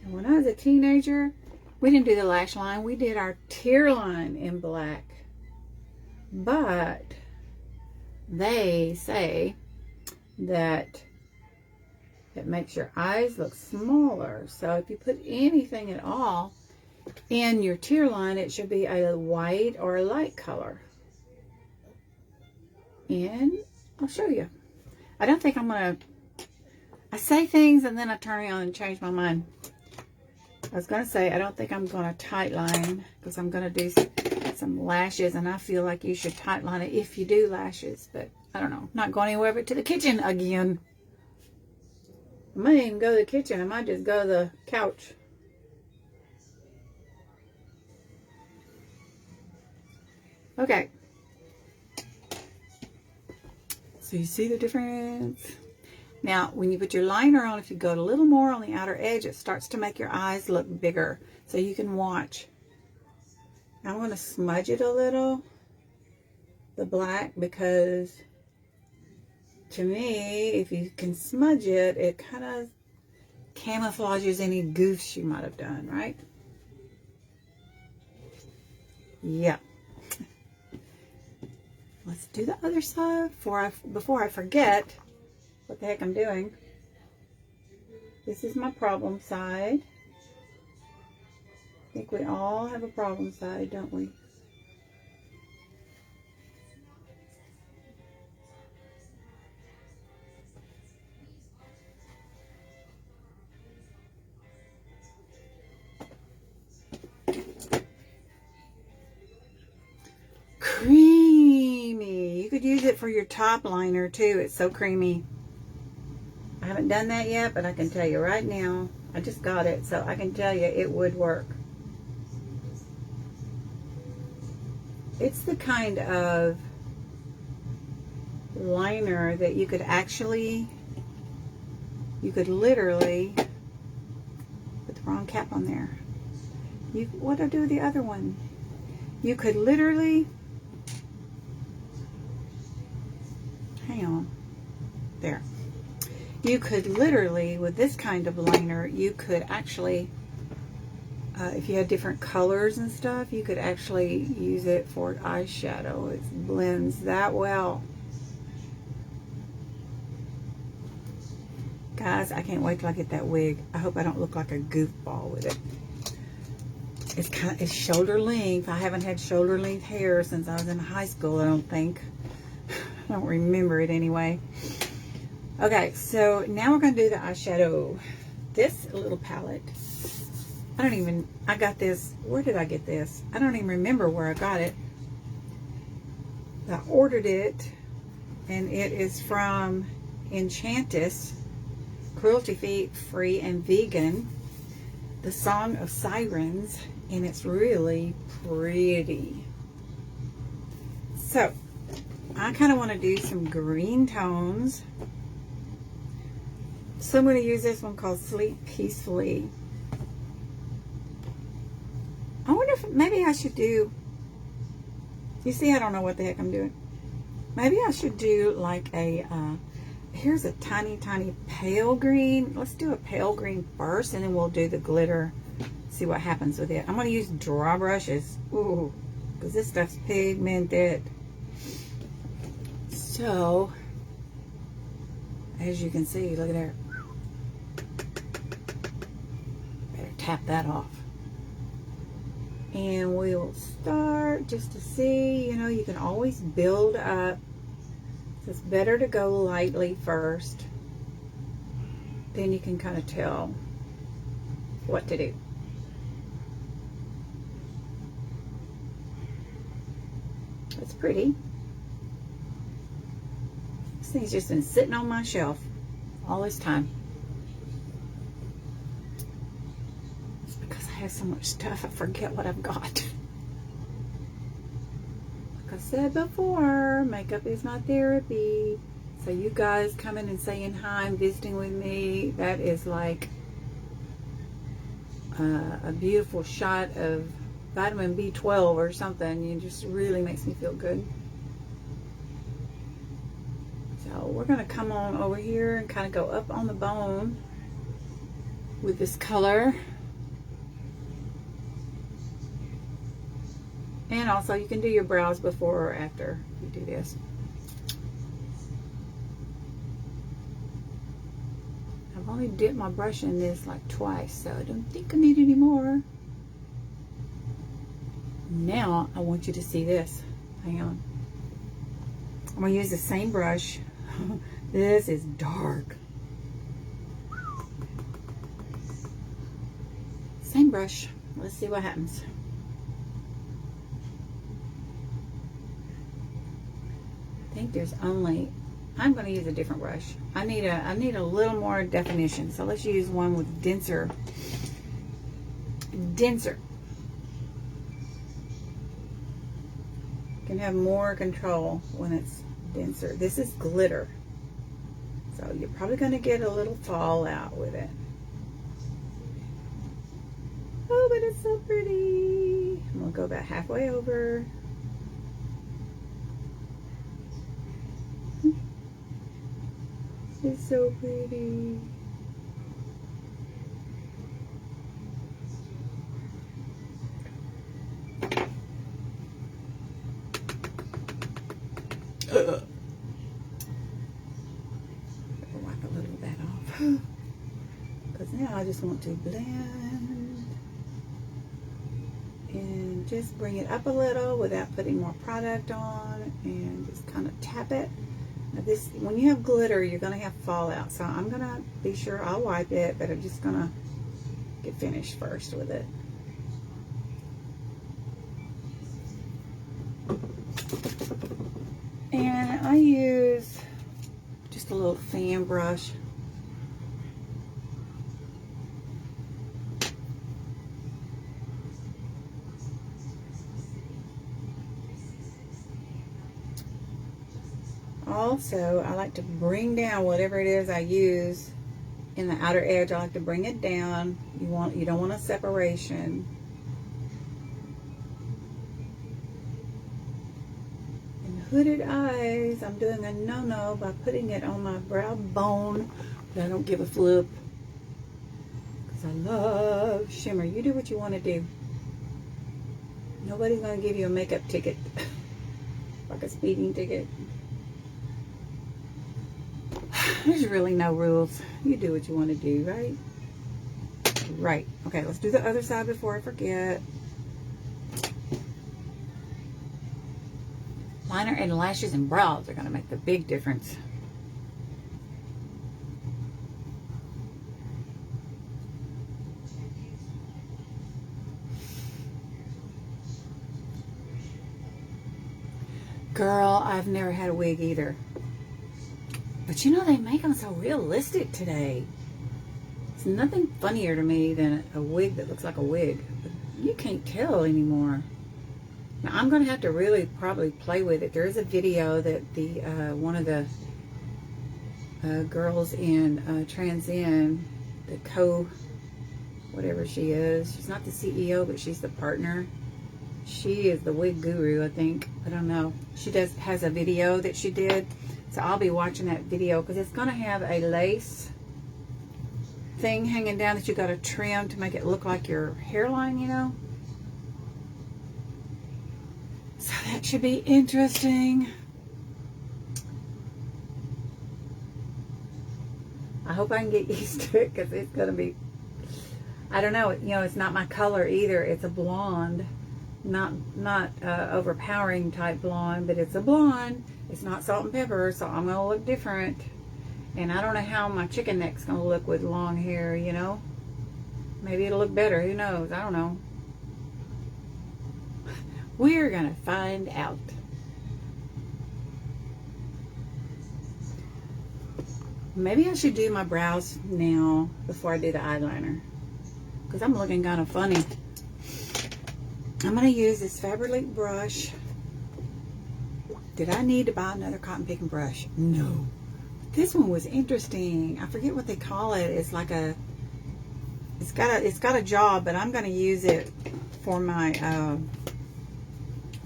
And when I was a teenager, we didn't do the lash line. We did our tear line in black. But they say that it makes your eyes look smaller. So if you put anything at all in your tear line, it should be a white or a light color. And I'll show you. I don't think I'm going to, I say things and then I turn around and change my mind. I was going to say, I don't think I'm going to tight line because I'm going to do some lashes, and I feel like you should tight line it if you do lashes, but I don't know. Not going anywhere but to the kitchen again. I might even go to the kitchen. I might just go to the couch. Okay. So you see the difference? Now, when you put your liner on, if you go a little more on the outer edge, it starts to make your eyes look bigger. So you can watch. I'm going to smudge it a little, the black, because to me, if you can smudge it, it kind of camouflages any goofs you might have done, right? Yeah. Let's do the other side before I forget what the heck I'm doing. This is my problem side. I think we all have a problem side, don't we? Creamy. You could use it for your top liner too. It's so creamy. I haven't done that yet, but I can tell you right now, I just got it, so I can tell you it would work. It's the kind of liner that you could actually, you could literally, put the wrong cap on there. What do I do with the other one? You could literally, hang on, there. You could literally, with this kind of liner, you could actually, if you had different colors and stuff, you could actually use it for eyeshadow. It blends that well. Guys, I can't wait till I get that wig. I hope I don't look like a goofball with it. It's shoulder length. I haven't had shoulder length hair since I was in high school, I don't think. I don't remember it anyway. Okay, so now we're going to do the eyeshadow. This little palette, I got this, where did I get this? I don't even remember where I got it. I ordered it, and it is from Enchantis, cruelty-free and vegan, the Song of Sirens, and it's really pretty. So, I kind of want to do some green tones. So I'm going to use this one called Sleep Peacefully. I wonder if maybe I should do, you see, I don't know what the heck I'm doing. Maybe I should do like a, here's a tiny, tiny pale green. Let's do a pale green first, and then we'll do the glitter. See what happens with it. I'm going to use dry brushes. Ooh, because this stuff's pigmented. So, as you can see, look at there. Better tap that off. And we'll start just to see, you know, you can always build up. So it's better to go lightly first. Then you can kind of tell what to do. It's pretty. This thing's just been sitting on my shelf all this time. It's because I have so much stuff, I forget what I've got. Like I said before, makeup is my therapy. So you guys coming and saying hi and visiting with me, that is like a beautiful shot of vitamin B12 or something. It just really makes me feel good. So we're going to come on over here and kind of go up on the bone with this color. And also you can do your brows before or after you do this. I've only dipped my brush in this like twice, so I don't think I need any more. Now I want you to see this. Hang on. I'm going to use the same brush. This is dark. Same brush. Let's see what happens. I think there's only, I'm going to use a different brush. I need a little more definition. So let's use one with denser. You can have more control when it's denser. This is glitter. So you're probably going to get a little fallout with it. Oh, but it's so pretty. I'm going to go about halfway over. It's so pretty. Wipe a little of that off. Because now I just want to blend and just bring it up a little without putting more product on, and just kind of tap it. Now this, when you have glitter, you're going to have fallout, so I'm going to be sure I'll wipe it, but I'm just going to get finished first with it. And I use just a little fan brush. Also, I like to bring down whatever it is I use in the outer edge. I like to bring it down. You don't want a separation. And hooded eyes, I'm doing a no-no by putting it on my brow bone, but I don't give a flip because I love shimmer. You do what you want to do. Nobody's going to give you a makeup ticket like a speeding ticket. There's really no rules. You do what you want to do, right? Right. Okay, let's do the other side before I forget. Liner and lashes and brows are going to make the big difference. Girl, I've never had a wig either. But you know, they make them so realistic today. It's nothing funnier to me than a wig that looks like a wig. But you can't tell anymore. Now, I'm going to have to really probably play with it. There is a video that the one of the girls in Trans In, the whatever she is. She's not the CEO, but she's the partner. She is the wig guru, I think. I don't know. She has a video that she did. So I'll be watching that video because it's going to have a lace thing hanging down that you got to trim to make it look like your hairline, you know. So that should be interesting. I hope I can get used to it because it's going to be, I don't know, you know, it's not my color either. It's a blonde, not overpowering type blonde, but it's a blonde. It's not salt and pepper, so I'm going to look different. And I don't know how my chicken neck's going to look with long hair, you know. Maybe it'll look better. Who knows? I don't know. We're going to find out. Maybe I should do my brows now before I do the eyeliner, because I'm looking kind of funny. I'm going to use this Faberlic brush. Did I need to buy another cotton picking brush? No. This one was interesting. I forget what they call it. It's like a, it's got a jaw, but I'm going to use it for my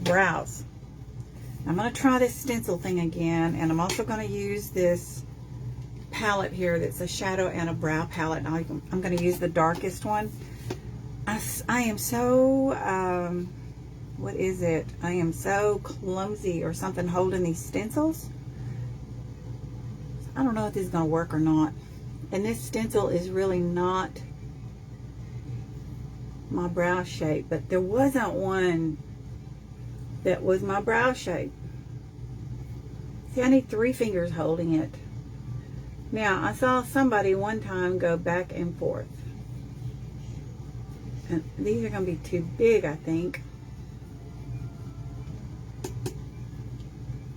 brows. I'm going to try this stencil thing again, and I'm also going to use this palette here that's a shadow and a brow palette. I'm going to use the darkest one. I am so what is it? I am so clumsy or something holding these stencils. I don't know if this is going to work or not. And this stencil is really not my brow shape, but there wasn't one that was my brow shape. See, I need 3 fingers holding it. Now, I saw somebody one time go back and forth. And these are going to be too big, I think.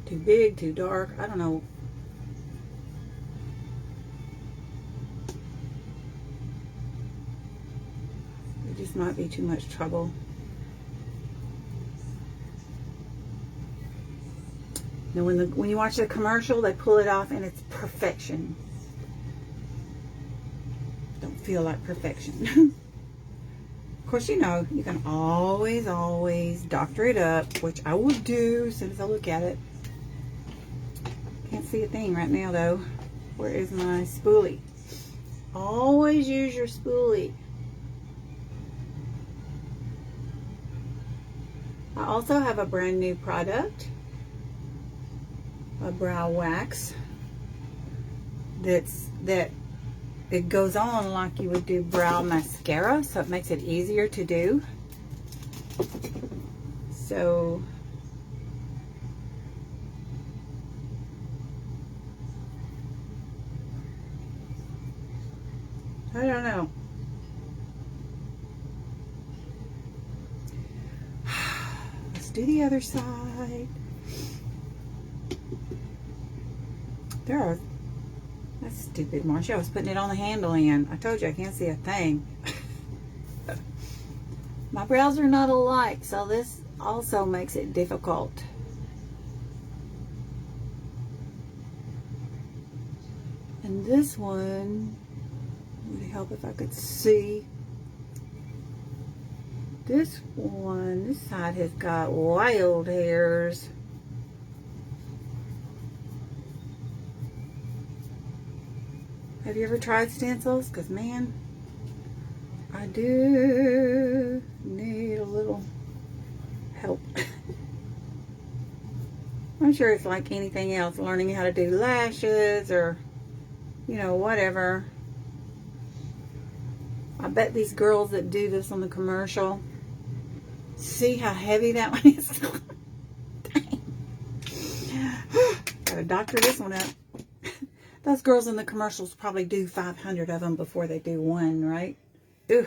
Too big, too dark. I don't know. It just might be too much trouble. Now, when you watch the commercial, they pull it off and it's perfection. Don't feel like perfection. Of course, you know, you can always doctor it up, which I will do as soon as I look at it. Can't see a thing right now, though. Where is my spoolie? Always use your spoolie. I also have a brand new product, a brow wax that it goes on like you would do brow mascara, so it makes it easier to do. So I don't know. Let's do the other side. That's stupid, Marcia. I was putting it on the handle end. I told you I can't see a thing. My brows are not alike, so this also makes it difficult. And this one would help if I could see. This side has got wild hairs. Have you ever tried stencils? Because, man, I do need a little help. I'm sure it's like anything else, learning how to do lashes or, you know, whatever. I bet these girls that do this on the commercial, see how heavy that one is? Dang. Gotta doctor this one up. Those girls in the commercials probably do 500 of them before they do one, right? Ooh,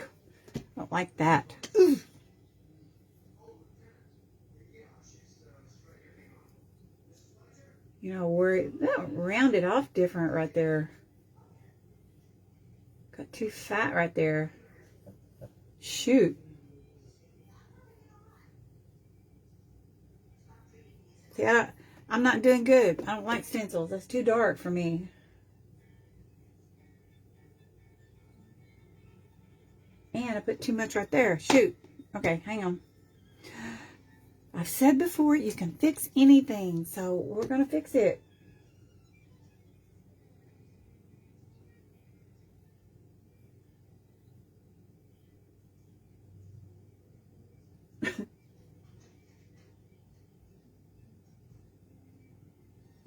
don't like that. Ooh. You know, where that rounded off different right there. Got too fat right there. Shoot. See, I'm not doing good. I don't like stencils. That's too dark for me. And I put too much right there. Shoot. Okay, hang on. I've said before, you can fix anything. So we're going to fix it.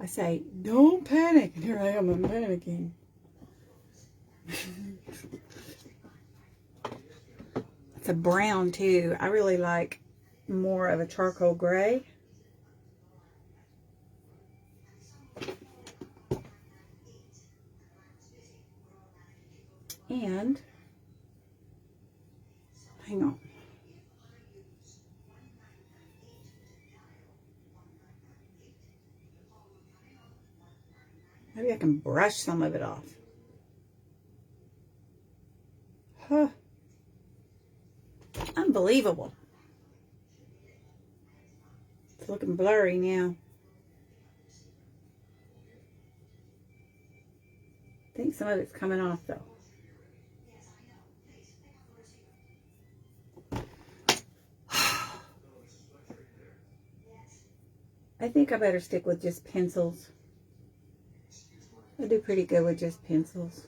I say, don't panic. And here I am, I'm panicking. It's a brown too. I really like more of a charcoal gray. And, hang on. Maybe I can brush some of it off. Huh. Unbelievable. It's looking blurry now. I think some of it's coming off though. I think I better stick with just pencils. I do pretty good with just pencils.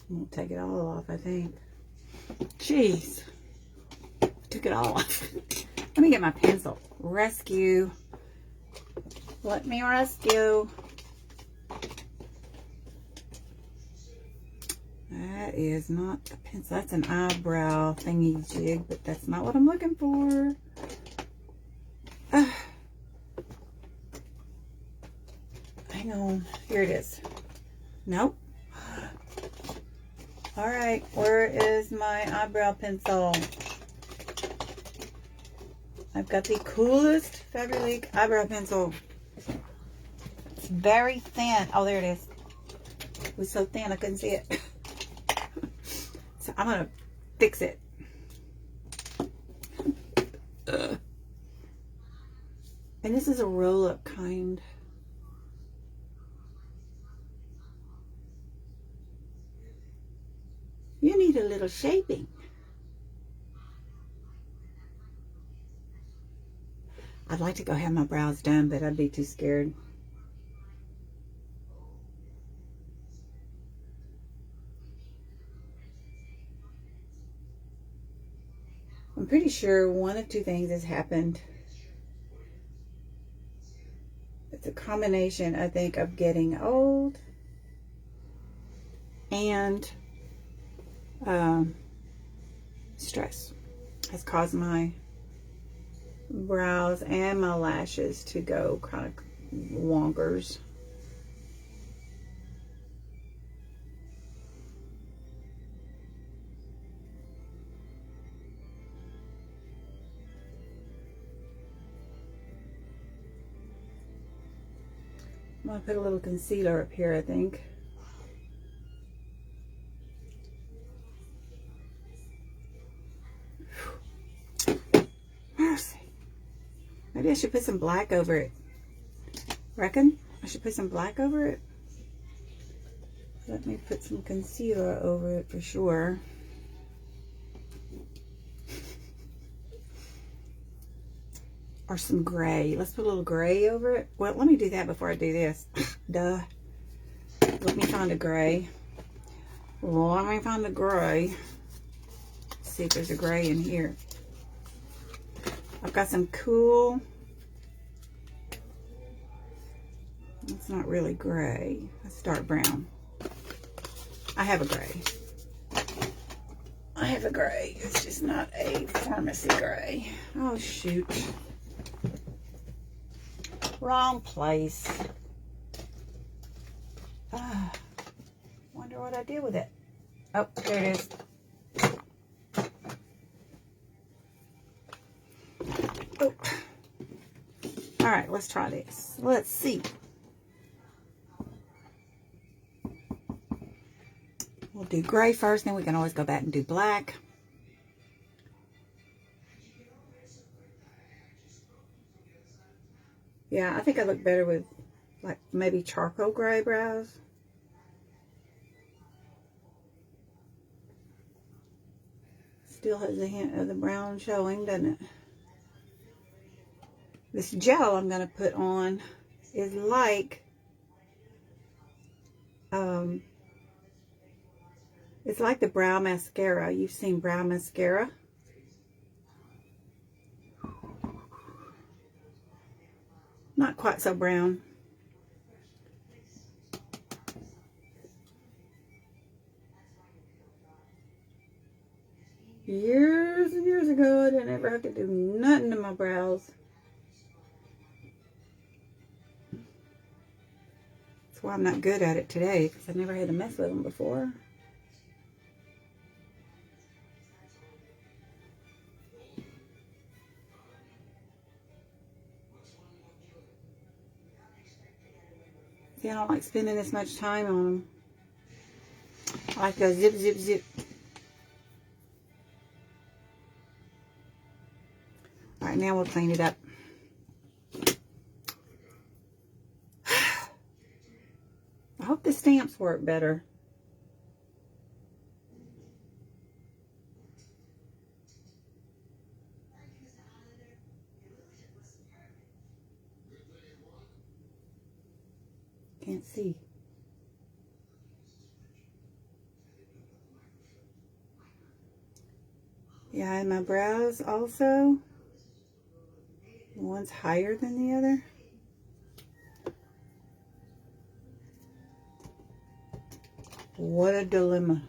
I'm gonna take it all off, I think. Jeez. I took it all off. Let me get my pencil. Rescue. Let me rescue. That is not a pencil. That's an eyebrow thingy jig, but that's not what I'm looking for. Hang on. Here it is. Nope. All right. Where is my eyebrow pencil? I've got the coolest Faberlic eyebrow pencil. It's very thin. Oh, there it is. It was so thin I couldn't see it. So I'm going to fix it. And this is a roll-up kind. You need a little shaping. I'd like to go have my brows done, but I'd be too scared. I'm pretty sure one of two things has happened. It's a combination, I think, of getting old and stress has caused my brows and my lashes to go kind of wonkers. I'm going to put a little concealer up here, I think. Mercy. Maybe I should put some black over it. Reckon? I should put some black over it? Let me put some concealer over it for sure. Or some gray. Let's put a little gray over it. Well, let me do that before I do this. Duh. Let me find a gray. Let me find a gray. Let's see if there's a gray in here. I've got some cool. It's not really gray. Let's dark brown. I have a gray. I have a gray. It's just not a pharmacy gray. Oh, shoot. Wrong place. Wonder what I did with it. Oh, there it is. Oh. All right, let's try this. Let's see. We'll do gray first, then we can always go back and do black. Yeah, I think I look better with like maybe charcoal gray brows. Still has a hint of the brown showing, doesn't it? This gel I'm going to put on is like, it's like the brow mascara. You've seen brow mascara. Not quite so brown. Years and years ago, I didn't ever have to do nothing to my brows. That's why I'm not good at it today, because I never had to mess with them before. See, I don't like spending this much time on them. I like to go zip, zip, zip. All right, now we'll clean it up. I hope the stamps work better. Can't see. Yeah, and my brows also. One's higher than the other. What a dilemma.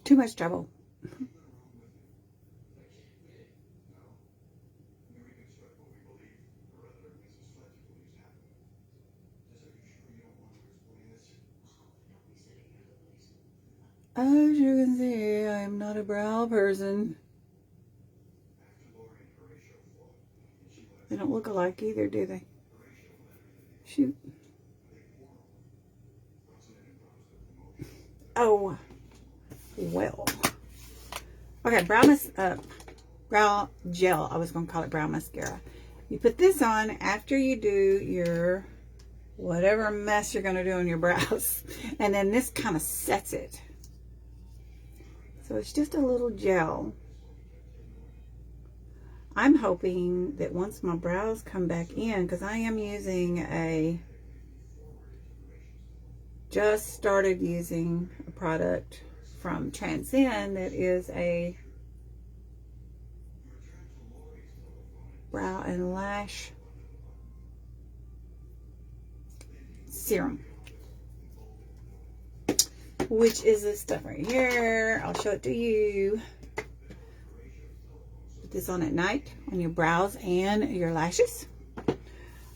Too much trouble. As you can see, I am not a brow person. They don't look alike either, do they? Shoot. Oh, well. Okay, brow gel. I was going to call it brow mascara. You put this on after you do your whatever mess you're going to do on your brows. And then this kind of sets it. So it's just a little gel. I'm hoping that once my brows come back in, because I am using just started using a product from Transcend that is a brow and lash serum, which is this stuff right here. I'll show it to you. Put this on at night on your brows and your lashes.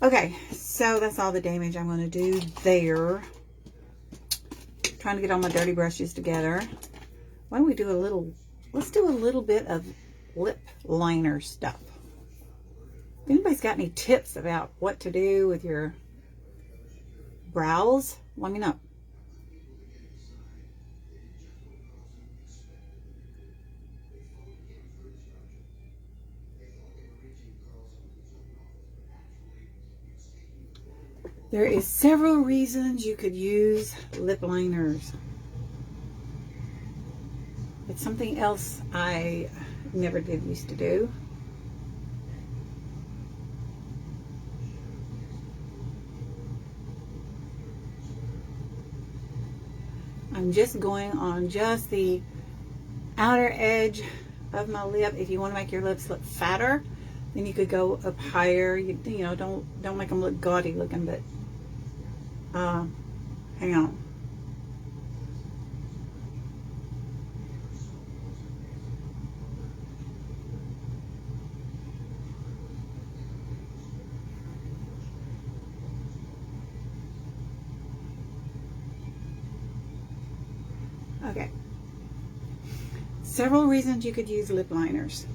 Okay, so that's all the damage I'm going to do there. Trying to get all my dirty brushes together. Why don't we do let's do a little bit of lip liner stuff. If anybody's got any tips about what to do with your brows, let me know. There is several reasons you could use lip liners. It's something else I never did used to do. I'm just going on just the outer edge of my lip. If you want to make your lips look fatter, then you could go up higher. You know, don't make them look gaudy looking, but hang on. Okay. Several reasons you could use lip liners.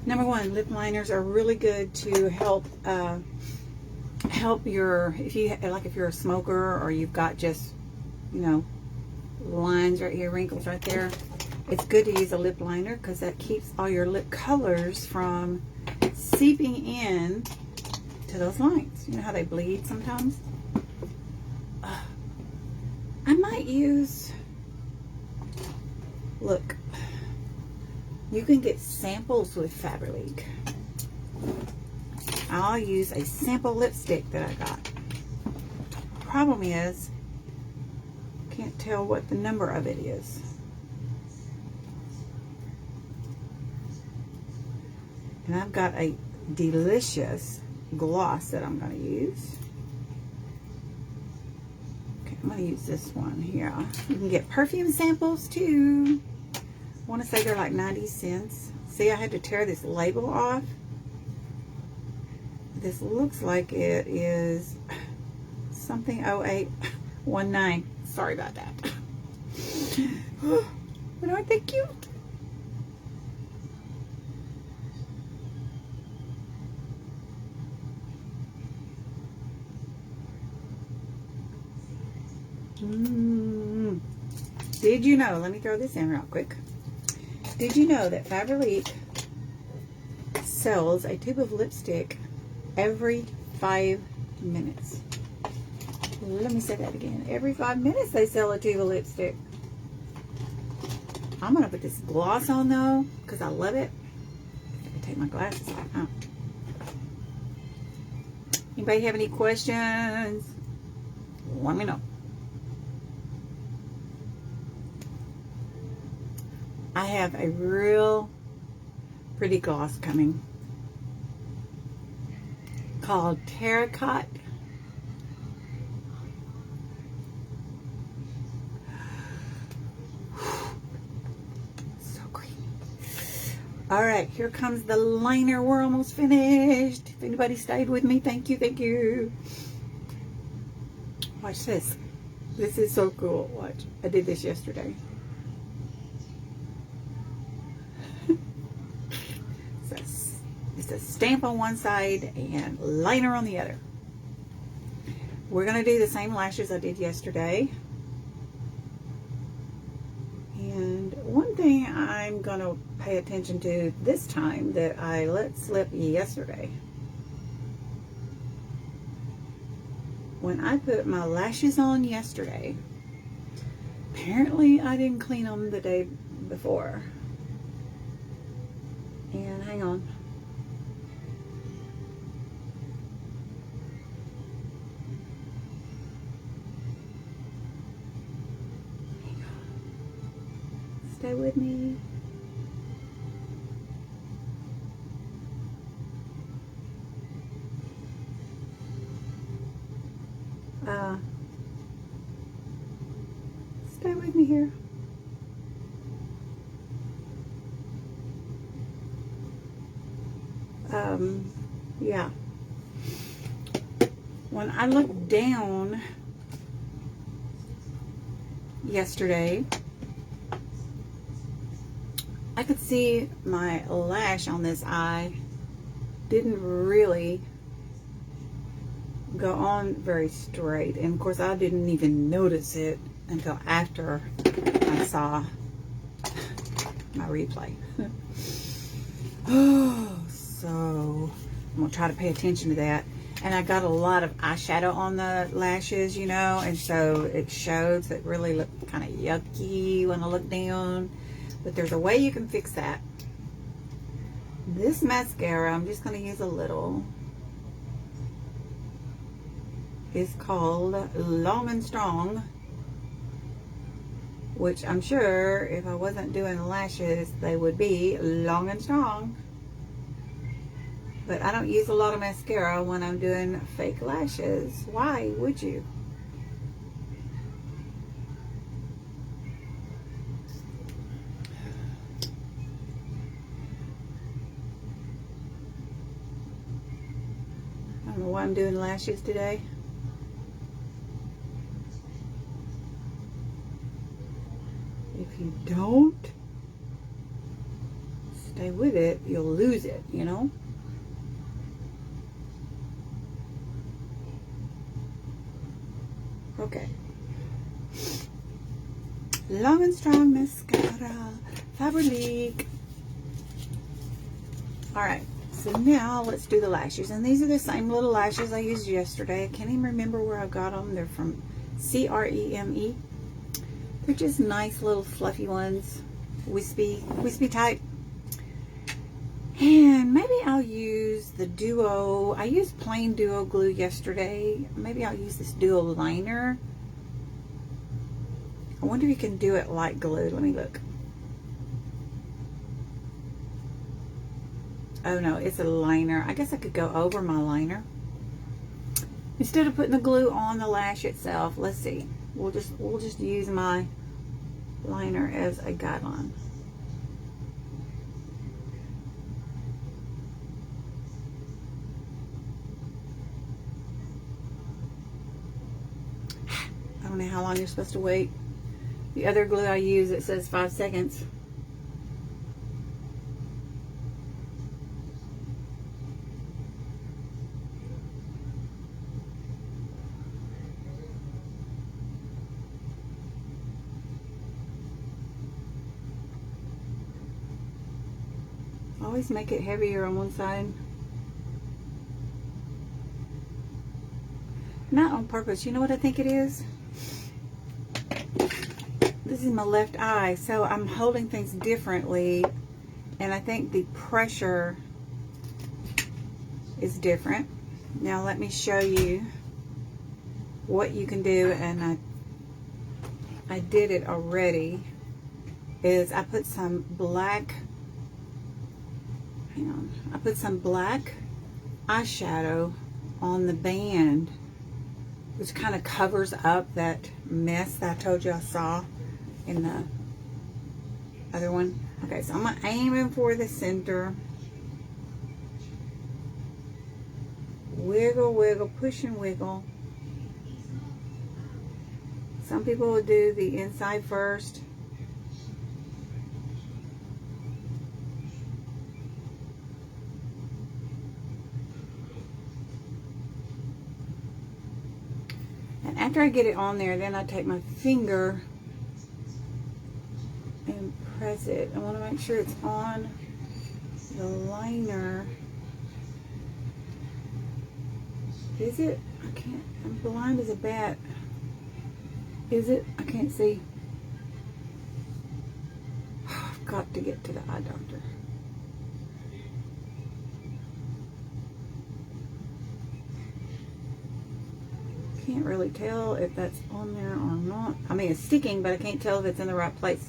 Number one, lip liners are really good to help if you're a smoker, or you've got just, you know, lines right here, wrinkles right there. It's good to use a lip liner because that keeps all your lip colors from seeping in to those lines. You know how they bleed sometimes? I might use, look, you can get samples with Faberlic. I'll use a sample lipstick that I got. Problem is, can't tell what the number of it is. And I've got a delicious gloss that I'm going to use. Okay, I'm going to use this one here. You can get perfume samples too. I want to say they're like 90 cents. See, I had to tear this label off. This looks like it is something 0819. Sorry about that. But aren't they cute? Did you know, let me throw this in real quick. Did you know that Faberlic sells a tube of lipstick every 5 minutes? Let me say that again. Every 5 minutes they sell a tube of lipstick. I'm going to put this gloss on though, because I love it. I can take my glasses off. Huh? Anybody have any questions? Let me know. I have a real pretty gloss coming called Terracotta. All right, here comes the liner. We're almost finished. If anybody stayed with me, thank you, thank you. Watch this. This is so cool. Watch. I did this yesterday. It's a stamp on one side and liner on the other. We're going to do the same lashes I did yesterday. And one thing I'm going to pay attention to this time that I let slip yesterday. When I put my lashes on yesterday, apparently I didn't clean them the day before. And hang on. Stay with me. Stay with me here. Yeah. When I looked down yesterday, I could see my lash on this eye didn't really go on very straight. And of course I didn't even notice it until after I saw my replay. Oh, so I'm gonna try to pay attention to that. And I got a lot of eyeshadow on the lashes, you know, and so it shows. It really looked kind of yucky when I look down. But there's a way you can fix that. This mascara, I'm just going to use a little, is called Long and Strong, which I'm sure if I wasn't doing lashes, they would be long and strong. But I don't use a lot of mascara when I'm doing fake lashes. Why would you? I don't know why I'm doing lashes today. If you don't stay with it, you'll lose it, you know? Okay. Long and Strong mascara, Faberlic. Alright, so now let's do the lashes. And these are the same little lashes I used yesterday. I can't even remember where I got them. They're from CREME. They're just nice little fluffy ones. Wispy type. And maybe I'll use the Duo. I used plain Duo glue yesterday. Maybe I'll use this Duo liner. I wonder if you can do it like glue. Let me look. Oh no, it's a liner. I guess I could go over my liner. Instead of putting the glue on the lash itself, let's see. We'll just use my liner as a guideline. I don't know how long you're supposed to wait. The other glue I use, it says 5 seconds. Always make it heavier on one side. Not on purpose. You know what I think it is? This is my left eye, so I'm holding things differently, and I think the pressure is different. Now let me show you what you can do, and I did it already, is I put some black, hang on, I put some black eyeshadow on the band, which kind of covers up that mess that I told you I saw in the other one. Okay, so I'm aiming for the center. Wiggle, wiggle, push and wiggle. Some people will do the inside first. And after I get it on there, then I take my finger and press it. I want to make sure it's on the liner. Is it? I can't. I'm blind as a bat. Is it? I can't see. I've got to get to the eye doctor. Can't really tell if that's on there or not. I mean, it's sticking, but I can't tell if it's in the right place.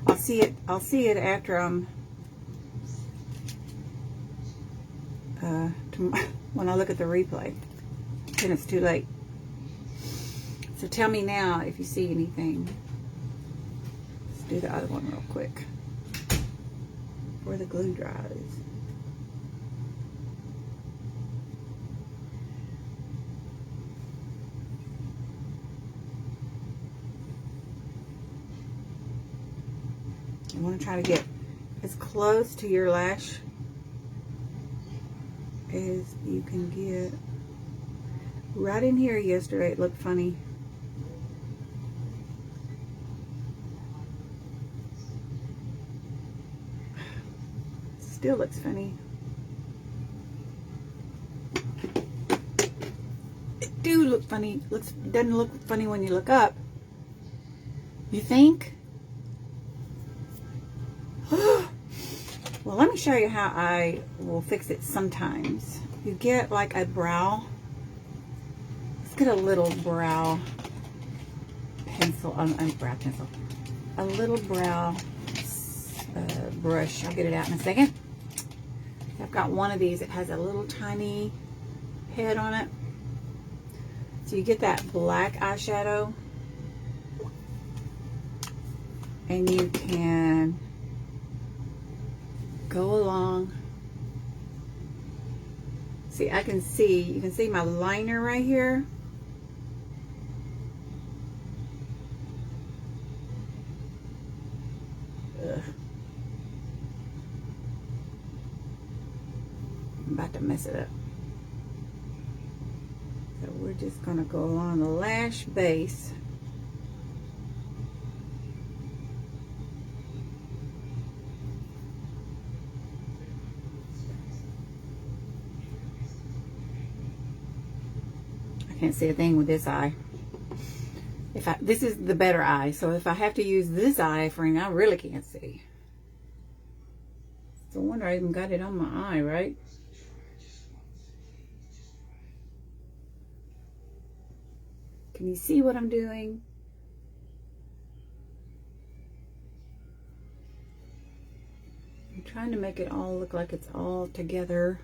I'll see it. I'll see it after I'm when I look at the replay. Then it's too late. So tell me now if you see anything. Let's do the other one real quick before the glue dries. You want to try to get as close to your lash as you can get. Right in here yesterday it looked funny. Still looks funny. It do look funny. Doesn't look funny when you look up. You think? Well, let me show you how I will fix it sometimes. You get like a brow. Let's get a little brow pencil. Brow pencil. A little brow brush. I'll get it out in a second. I've got one of these. It has a little tiny head on it. So you get that black eyeshadow. And you can go along. See, I can see, you can see my liner right here. Ugh. I'm about to mess it up. So we're just going to go along the lash base. Can't see a thing with this eye. This is the better eye, so if I have to use this eye frame, I really can't see. No wonder I even got it on my eye, right? Can you see what I'm doing? I'm trying to make it all look like it's all together.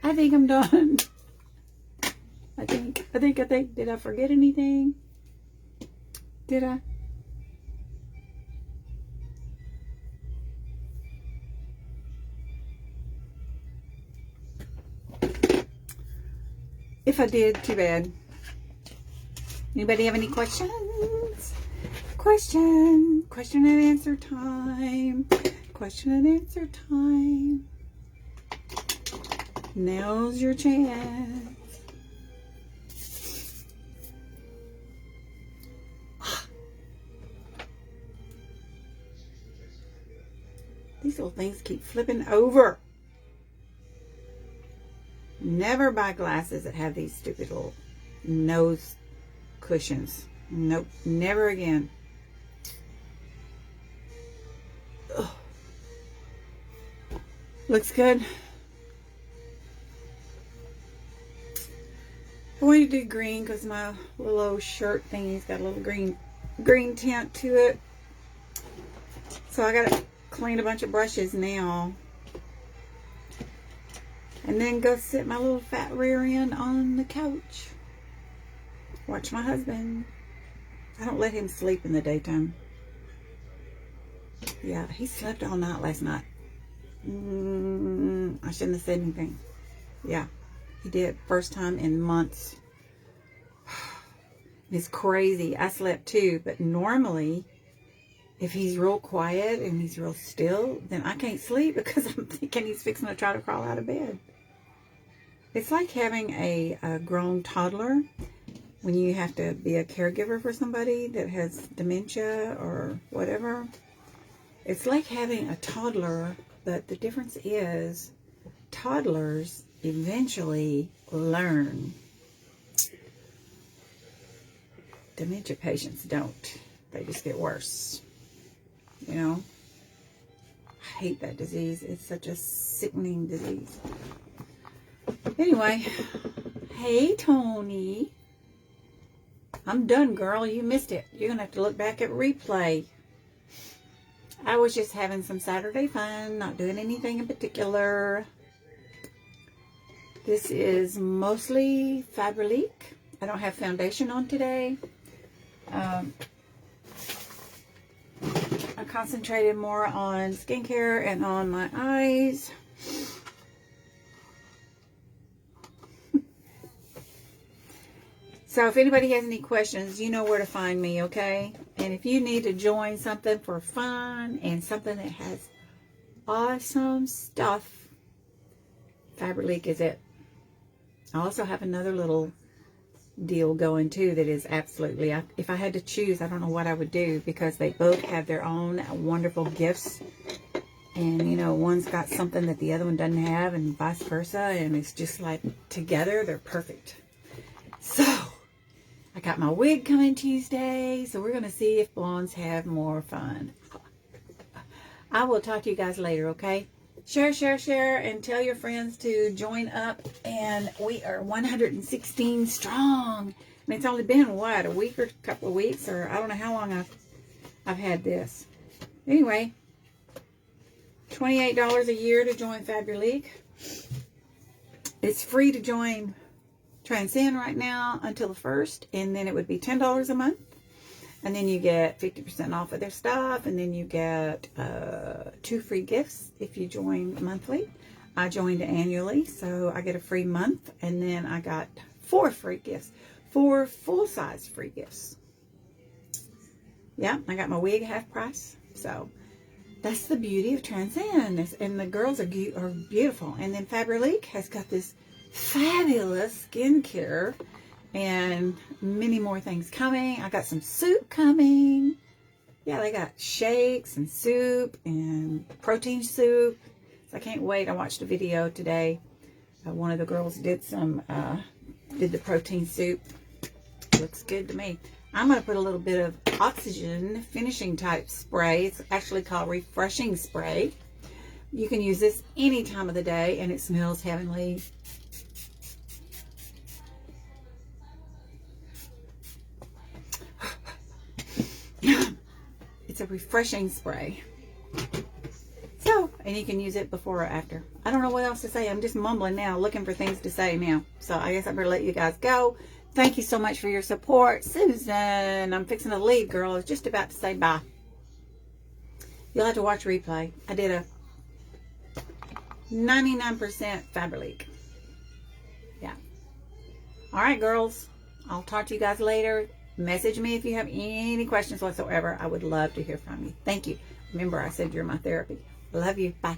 I think I'm done. I think. Did I forget anything? Did I? If I did, too bad. Anybody have any questions? Question and answer time. Question and answer time. Now's your chance. These little things keep flipping over. Never buy glasses that have these stupid little nose cushions. Nope, never again. Ugh. Looks good. I wanted to do green because my little old shirt thingy's got a little green tint to it. So I gotta clean a bunch of brushes now. And then go sit my little fat rear end on the couch. Watch my husband. I don't let him sleep in the daytime. Yeah, he slept all night last night. I shouldn't have said anything. Yeah, he did. First time in months. It's crazy. I slept too, but normally, if he's real quiet and he's real still, then I can't sleep because I'm thinking he's fixing to try to crawl out of bed. It's like having a grown toddler when you have to be a caregiver for somebody that has dementia or whatever. It's like having a toddler, but the difference is toddlers eventually learn. Dementia patients don't. They just get worse. You know? I hate that disease. It's such a sickening disease. Anyway. Hey, Tony. I'm done, girl. You missed it. You're going to have to look back at replay. I was just having some Saturday fun. Not doing anything in particular. This is mostly Faberlic. I don't have foundation on today. I concentrated more on skincare and on my eyes. So if anybody has any questions, you know where to find me, okay? And if you need to join something for fun and something that has awesome stuff, Faberlic is it. I also have another little deal going too that is absolutely, if I had to choose, I don't know what I would do, because they both have their own wonderful gifts, and you know, one's got something that the other one doesn't have and vice versa, and it's just like together they're perfect. So I got my wig coming Tuesday, so we're gonna see if blondes have more fun. I will talk to you guys later, okay? Share, share, share, and tell your friends to join up. And we are 116 strong. And it's only been, what, a week or a couple of weeks? Or I don't know how long I've had this. Anyway, $28 a year to join Faberlic. It's free to join Transcend right now until the 1st. And then it would be $10 a month. And then you get 50% off of their stuff. And then you get 2 free gifts if you join monthly. I joined annually, so I get a free month. And then I got 4 free gifts. 4 full-size free gifts. Yeah, I got my wig half price. So that's the beauty of Transcend. And the girls are beautiful. And then Faberlic has got this fabulous skincare. And many more things coming. I got some soup coming. Yeah, they got shakes and soup and protein soup. So I can't wait. I watched a video today. One of the girls did the protein soup. Looks good to me. I'm going to put a little bit of oxygen finishing type spray. It's actually called refreshing spray. You can use this any time of the day and it smells heavenly. It's a refreshing spray. So, and you can use it before or after. I don't know what else to say. I'm just mumbling now, looking for things to say now. So I guess I better let you guys go. Thank you so much for your support. Susan, I'm fixing to leave, girl. I was just about to say bye. You'll have to watch replay. I did a 99% Faberlic. Yeah. All right, girls. I'll talk to you guys later. Message me if you have any questions whatsoever. I would love to hear from you. Thank you. Remember, I said you're my therapy. Love you. Bye.